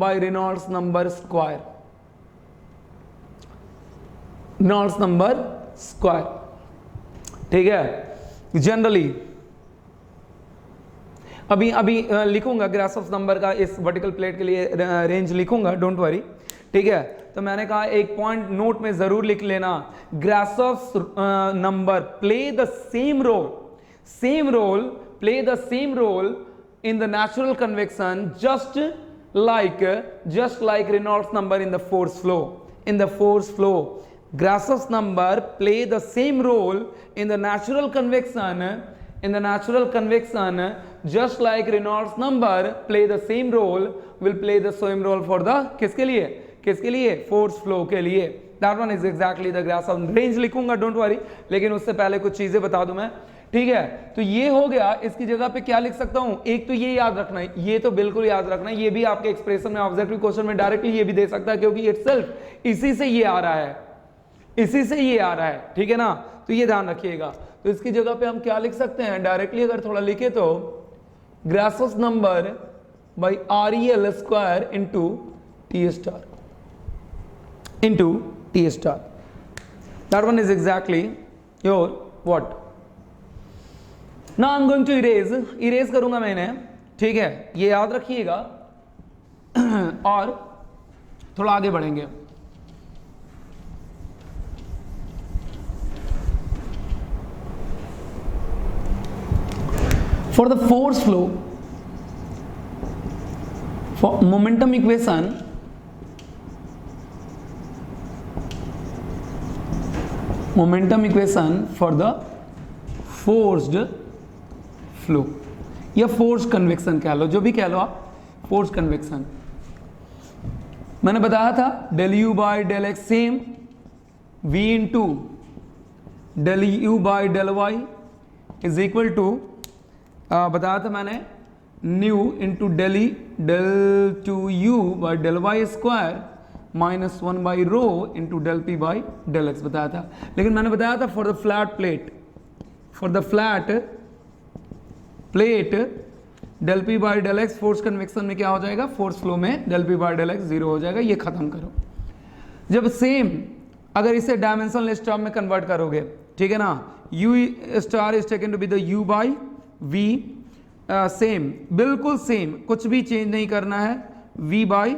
by Reynolds number square. Reynolds number square. ठीक है? Generally अभी लिखूंगा ग्रासोस number का इस वर्टिकल प्लेट के लिए रेंज लिखूंगा, डोंट वरी। ठीक है, तो मैंने कहा एक पॉइंट नोट में जरूर लिख लेना, Grashof's number play the same role in the natural convection just like Reynolds number in the force flow. Grashof's number play the same role in the natural convection just like Reynolds number play the same role will play the same role for the किसके लिए force flow के लिए। that one is exactly the Grashof range लिखूंगा, don't worry, लेकिन उससे पहले कुछ चीजें बता दूं मैं। ठीक है, तो ये हो गया। इसकी जगह पे क्या लिख सकता हूं? एक तो ये याद रखना है, ये तो बिल्कुल याद रखना है, ये भी आपके एक्सप्रेशन में ऑब्जेक्टिव क्वेश्चन में डायरेक्टली ये भी दे सकता है क्योंकि इटसेल्फ इसी से ये आ रहा है। ठीक है ना, तो ये ध्यान रखिएगा। तो इसकी जगह पे हम क्या लिख सकते हैं डायरेक्टली, अगर थोड़ा लिखे तो Grashof's number by REL square into T star. That one is exactly your what. Now I am going to erase करूंगा मैंने। ठीक है, ये याद रखिएगा और थोड़ा आगे बढ़ेंगे। For the force flow, for momentum equation, for the forced flow या forced convection कह लो, जो भी कह लो आप, forced convection मैंने बताया था del u by del x same v into del u by del y is equal to बताया था मैंने nu into del two you by del Y square -1 by rho into del P by del X बताया था। लेकिन मैंने बताया था for the flat plate del P by del X force convection में क्या हो जाएगा, फोर्स फ्लो में del P by del X 0 हो जाएगा। ये खत्म करो। जब सेम अगर इसे डायमेंशनलेस टर्म में कन्वर्ट करोगे, ठीक है ना, U star is taken to be the U by v, same, बिल्कुल सेम, कुछ भी चेंज नहीं करना है। v by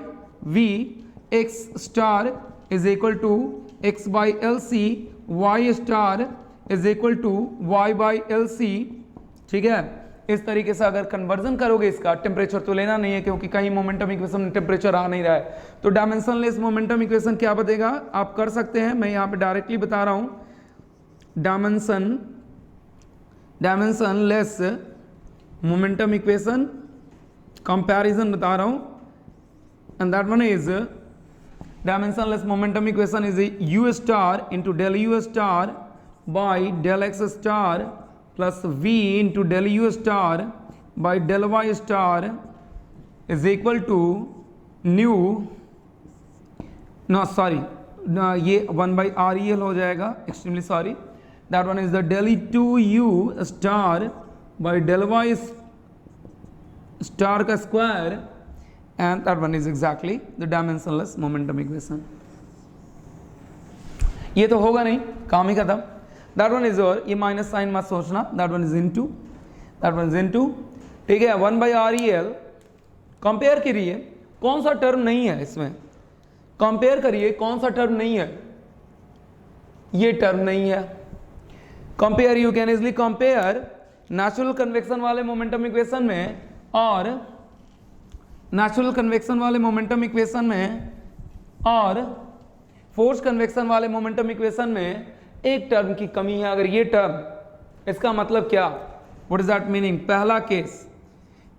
v, x star is equal to x by L C, y star is equal to y by L C. ठीक है, इस तरीके से अगर कन्वर्जन करोगे, इसका टेम्परेचर तो लेना नहीं है क्योंकि कहीं मोमेंटम इक्वेशन में टेम्परेचर आ नहीं रहा है, तो डायमेंशनलेस मोमेंटम इक्वेशन क्या बनेगा आप कर सकते हैं। मैं यहाँ पे डायरेक्टली बता रहा हूँ, डायमेंशनलेस मोमेंटम इक्वेशन कंपैरिजन बता रहा हूं, and that one is dimensionless momentum equation is u star into del u star by del x star plus v into del u star by del y star is equal to nu, no sorry, ये 1 by REL हो जाएगा, extremely sorry. That one is the del 2u star by del y star का square, and that one is exactly the dimensionless momentum equation. ये तो होगा नहीं, काम ही खत्म। That one is और ये माइनस साइन मत सोचना, that one is into, ठीक है। 1 by REL कंपेयर करिए कौन सा टर्म नहीं है इसमें, कंपेयर करिए कौन सा टर्म नहीं है, ये टर्म नहीं है। Compare, you can easily compare natural convection वाले मोमेंटम इक्वेशन में और फोर्स कन्वेक्शन वाले मोमेंटम इक्वेशन में एक टर्म की कमी है। अगर ये टर्म, इसका मतलब क्या, व्हाट इज दैट मीनिंग, पहला case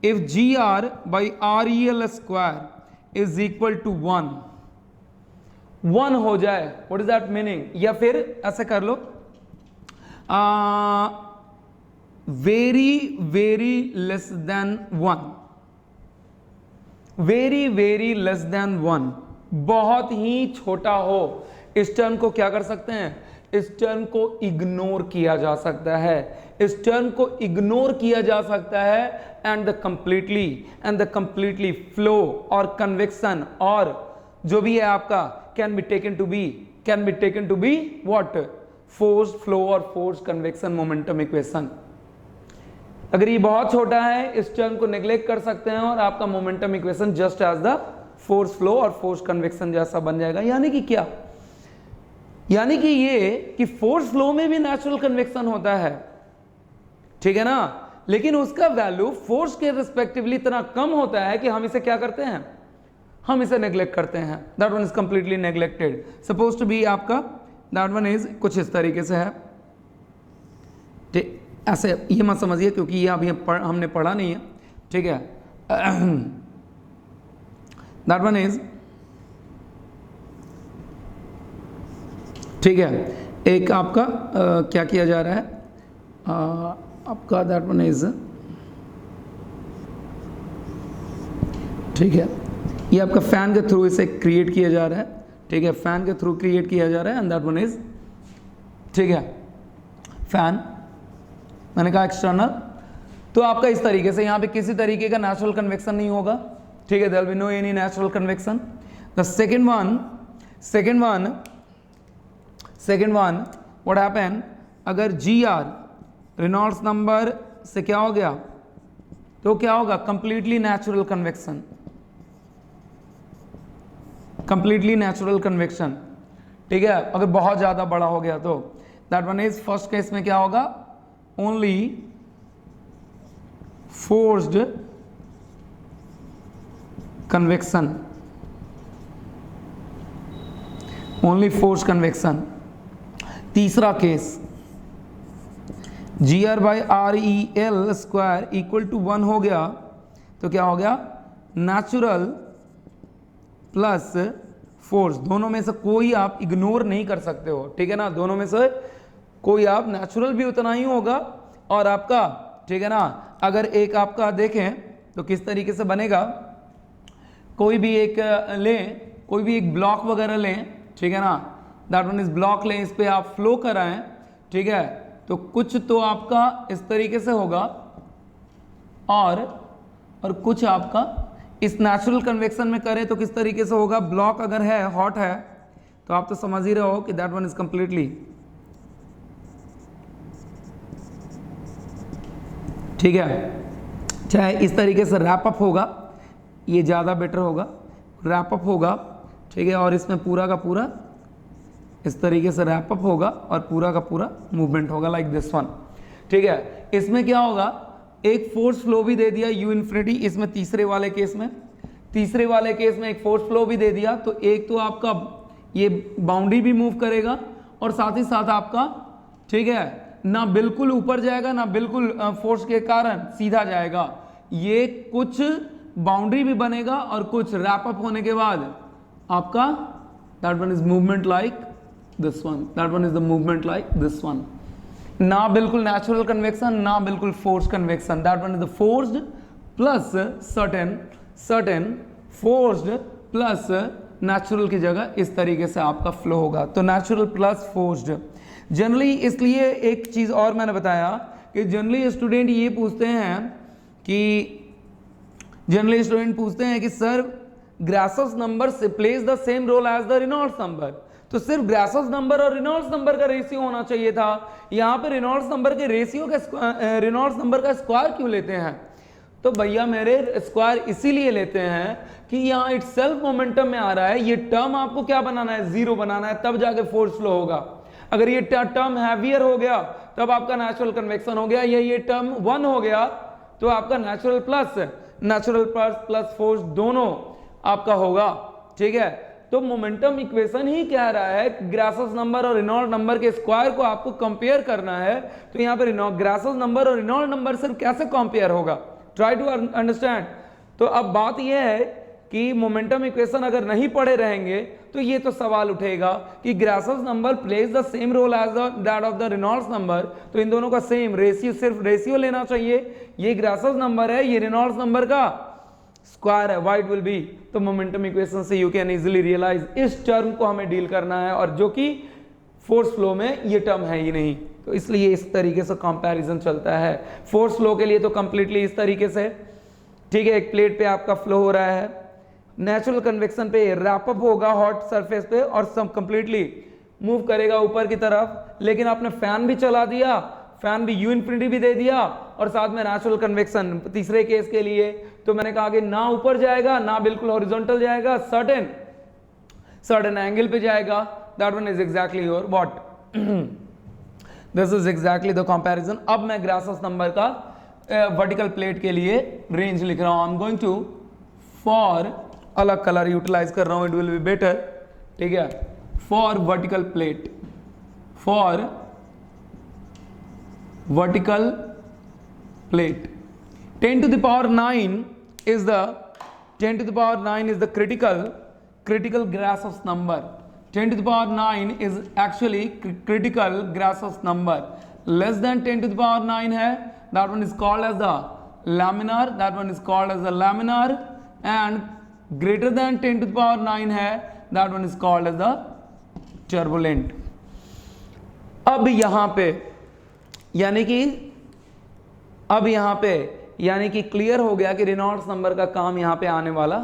if G R by R E L square is equal to 1 हो जाए, व्हाट इज दैट मीनिंग? या फिर ऐसे कर लो, very very less than 1, very very less than 1, बहुत ही छोटा हो, इस टर्म को क्या कर सकते हैं? इस टर्म को इग्नोर किया जा सकता है, इस टर्म को इग्नोर किया जा सकता है एंड द कंप्लीटली फ्लो और कन्वेक्शन और जो भी है आपका can be taken to be what? Force flow और फोर्स कन्वेक्शन मोमेंटम इक्वेशन। अगर ये बहुत छोटा है, इस टर्म को नेग्लेक्ट कर सकते हैं और आपका momentum equation just as the force flow और फोर्स कन्वेक्शन जैसा बन जाएगा। यानी कि क्या? यानी कि ये कि फोर्स फ्लो में भी नेचुरल कन्वेक्शन होता है, ठीक है ना, लेकिन उसका वैल्यू फोर्स के रिस्पेक्टिवली इतना कम होता है कि हम इसे क्या करते हैं? हम इसे नेग्लेक्ट करते हैं। That one is completely neglected. Suppose to be आपका दैट वन इज कुछ इस तरीके से है, ठीक, ऐसे ये मत समझिए क्योंकि ये अभी हमने पढ़ा नहीं है, ठीक है। दैट वन इज, ठीक है, एक आपका क्या किया जा रहा है, आपका दैट वन इज, ठीक है, ये आपका फैन के थ्रू इसे क्रिएट किया जा रहा है, ठीक है, फैन के थ्रू क्रिएट किया जा रहा है एंड दैट वन इज, ठीक है, फैन मैंने कहा एक्सटर्नल। तो आपका इस तरीके से यहाँ पे किसी तरीके का नेचुरल कन्वेक्शन नहीं होगा, ठीक है, there will be no any natural convection. The second one what happen, अगर जी आर रेनॉल्ड्स नंबर से क्या हो गया तो क्या होगा? Completely natural convection, completely natural convection, ठीक है। अगर बहुत ज्यादा बड़ा हो गया तो that one is, first case में क्या होगा? Only forced convection, only force convection. तीसरा case, G R by R E L square equal to 1 हो गया तो क्या हो गया? नेचुरल प्लस फोर्स, दोनों में से कोई आप इग्नोर नहीं कर सकते हो, ठीक है ना, दोनों में से कोई आप, नेचुरल भी उतना ही होगा और आपका, ठीक है ना, अगर एक आपका देखें तो किस तरीके से बनेगा, कोई भी एक लें, कोई भी एक ब्लॉक वगैरह लें, ठीक है ना, दैट वन इज ब्लॉक लें, इस पे आप फ्लो कराएं, ठीक है, तो कुछ तो आपका इस तरीके से होगा और कुछ आपका इस नेचुरल कन्वेक्शन में करें तो किस तरीके से होगा? ब्लॉक अगर है, हॉट है, तो आप तो समझ ही रहे हो कि दैट वन इज कंप्लीटली, ठीक है, चाहे इस तरीके से रैप अप होगा, ये ज़्यादा बेटर होगा, रैप अप होगा, ठीक है, और इसमें पूरा का पूरा इस तरीके से रैप अप होगा और पूरा का पूरा मूवमेंट होगा लाइक दिस वन, ठीक है। इसमें क्या होगा? एक फोर्स फ्लो भी दे दिया यू इन्फिनिटी, इसमें तीसरे वाले केस में एक फोर्स फ्लो भी दे दिया, तो एक तो आपका ये बाउंड्री भी मूव करेगा और साथ ही साथ आपका, ठीक है, ना बिल्कुल ऊपर जाएगा ना बिल्कुल फोर्स के कारण सीधा जाएगा, ये कुछ बाउंड्री भी बनेगा और कुछ रैप अप होने के बाद आपका that one is movement like this one, that one is the movement like this one, ना बिल्कुल नेचुरल कन्वेक्शन ना बिल्कुल force convection, that one is the forced plus certain forced plus natural की जगह इस तरीके से आपका फ्लो होगा, तो नेचुरल प्लस फोर्स्ड। जनरली इसलिए एक चीज और मैंने बताया कि जनरली स्टूडेंट ये पूछते हैं कि सर ग्रासोस नंबर से plays the same role as the Reynolds number, तो सिर्फ ग्रासोस नंबर और रेनॉल्ड्स नंबर का रेशियो होना चाहिए था, यहाँ पे रेनॉल्ड्स नंबर के रेशियो का रेनॉल्ड्स नंबर का स्क्वायर क्यों लेते हैं? तो भैया मेरे स्क्वायर इसीलिए लेते हैं कि यहाँ इटसेल्फ मोमेंटम में आ रहा है, ये टर्म आपको क्या बनाना है? जीरो बनाना है, तब जाके फोर्स फ्लो होगा। अगर ये टर्म हैवियर हो गया तब आपका नेचुरल कन्वेक्शन हो गया, ये टर्म 1 हो गया तो आपका नेचुरल प्लस फोर्स दोनों आपका होगा, ठीक है। तो मोमेंटम इक्वेशन ही कह रहा है ग्रासोस नंबर और रेनॉल्ड्स नंबर के स्क्वायर को आपको कंपेयर करना है, तो यहाँ पे ग्रासोस नंबर और रेनॉल्ड्स नंबर सिर्फ कैसे कंपेयर होगा? Try to understand. तो अब बात यह है कि मोमेंटम इक्वेशन अगर नहीं पढ़े रहेंगे तो ये तो सवाल उठेगा कि Grashof number plays the same role as that of the Reynolds number, तो इन दोनों का सेम रेशियो, सिर्फ रेशियो लेना चाहिए। ये ग्रासहोफ नंबर है, ये रेनॉल्ड्स नंबर का स्क्वायर है, वाइट विल बी। तो मोमेंटम इक्वेशन से यू कैन इजीली रियलाइज इस टर्म को हमें डील करना है, और जो कि फोर्स फ्लो में ये टर्म है ही नहीं, तो इसलिए इस तरीके से कंपैरिजन चलता है। फोर्स फ्लो के लिए तो कंप्लीटली इस तरीके से, ठीक है, एक प्लेट पे आपका फ्लो हो रहा है, नेचुरल कन्वेक्शन पे रैप अप होगा हॉट सरफेस पे और सब कंप्लीटली मूव करेगा ऊपर की तरफ, लेकिन आपने फैन भी चला दिया, फैन भी यू इन्फिनिटी भी दे दिया, और साथ में नेचुरल कन्वेक्शन तीसरे केस के लिए तो मैंने कहा कि ना ऊपर जाएगा ना बिल्कुल हॉरिजॉन्टल जाएगा, सर्टेन एंगल पे जाएगा। That one is exactly your what this is exactly the comparison. अब मैं ग्रासहोफ नंबर का वर्टिकल प्लेट के लिए रेंज लिख रहा हूं। I am going to for, अलग कलर यूटिलाइज कर रहा हूं, इट विल बी बेटर, ठीक है, for vertical plate, for vertical plate 10 to the power 9 is the 10 to the power 9 is the critical Grashof number. 10 to the power 9 is actually critical Grashof number. Less than 10 to the power 9 है, that one is called as the laminar, that one is called as the laminar, and greater than 10 to the power 9 है, that one is called as the turbulent. अब यहाँ पे यानी कि clear हो गया कि रेनॉल्ड्स नंबर का काम यहाँ पे आने वाला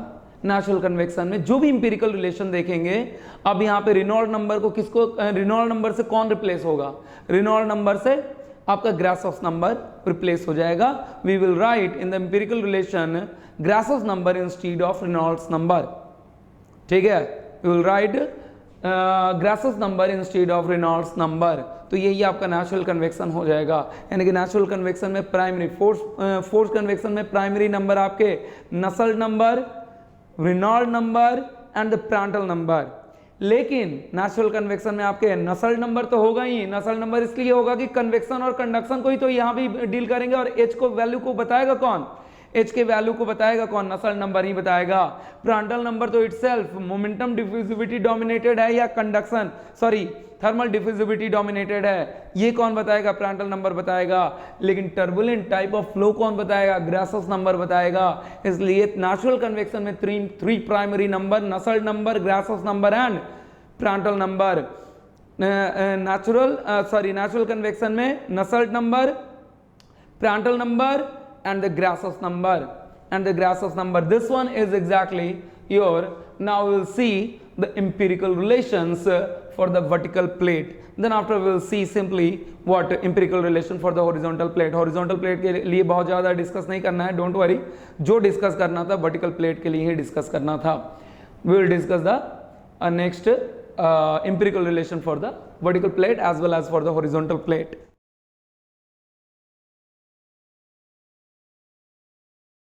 नेचुरल कन्वेक्शन में। जो भी इंपेरिकल रिलेशन देखेंगे, अब यहाँ पे रेनॉल्ड नंबर को रेनॉल्ड नंबर से कौन रिप्लेस होगा? रेनॉल्ड नंबर से आपका ग्रासहोफ नंबर रिप्लेस हो जाएगा। We will write in the empirical relation Grashof number instead of Reynolds number, ठीक है, we will write Grashof number instead of Reynolds number. तो यही आपका नेचुरल कन्वेक्शन हो जाएगा। यानी कि नेचुरल कन्वेक्शन में प्राइमरी फोर्स कन्वेक्शन में प्राइमरी नंबर आपके Nusselt number, Reynold number and the Prandtl number. लेकिन नेचुरल कन्वेक्शन में आपके नसेल्ट नंबर तो होगा ही। नसेल्ट नंबर इसलिए होगा कि कन्वेक्शन और कंडक्शन को ही तो यहाँ भी डील करेंगे, और एच को वैल्यू को बताएगा कौन? एच के वैल्यू को बताएगा कौन? नसेल्ट नंबर ही बताएगा। प्रांटल नंबर तो इटसेल्फ मोमेंटम डिफ्यूजिविटी डोमिनेटेड है या conduction, sorry thermal diffusivity dominated है, ये कौन बताएगा? प्रांटल नंबर बताएगा। लेकिन टर्बुलेंट टाइप ऑफ फ्लो कौन बताएगा? ग्रासहोफ नंबर बताएगा। इसलिए नेचुरल कन्वेक्शन में three primary number, Nusselt number, Grashof number and Prandtl number. Natural convection में Nusselt number, Prandtl number and the Grashof number. This one is exactly your, now we will see the empirical relations for the vertical plate. Then after we will see simply what empirical relation for the horizontal plate. Horizontal plate के लिए बहुत ज़्यादा discuss नहीं करना है, don't worry. जो discuss करना था वर्टिकल प्लेट के लिए ही डिस्कस करना था। We will discuss the next empirical relation for the vertical plate as well as for the horizontal plate.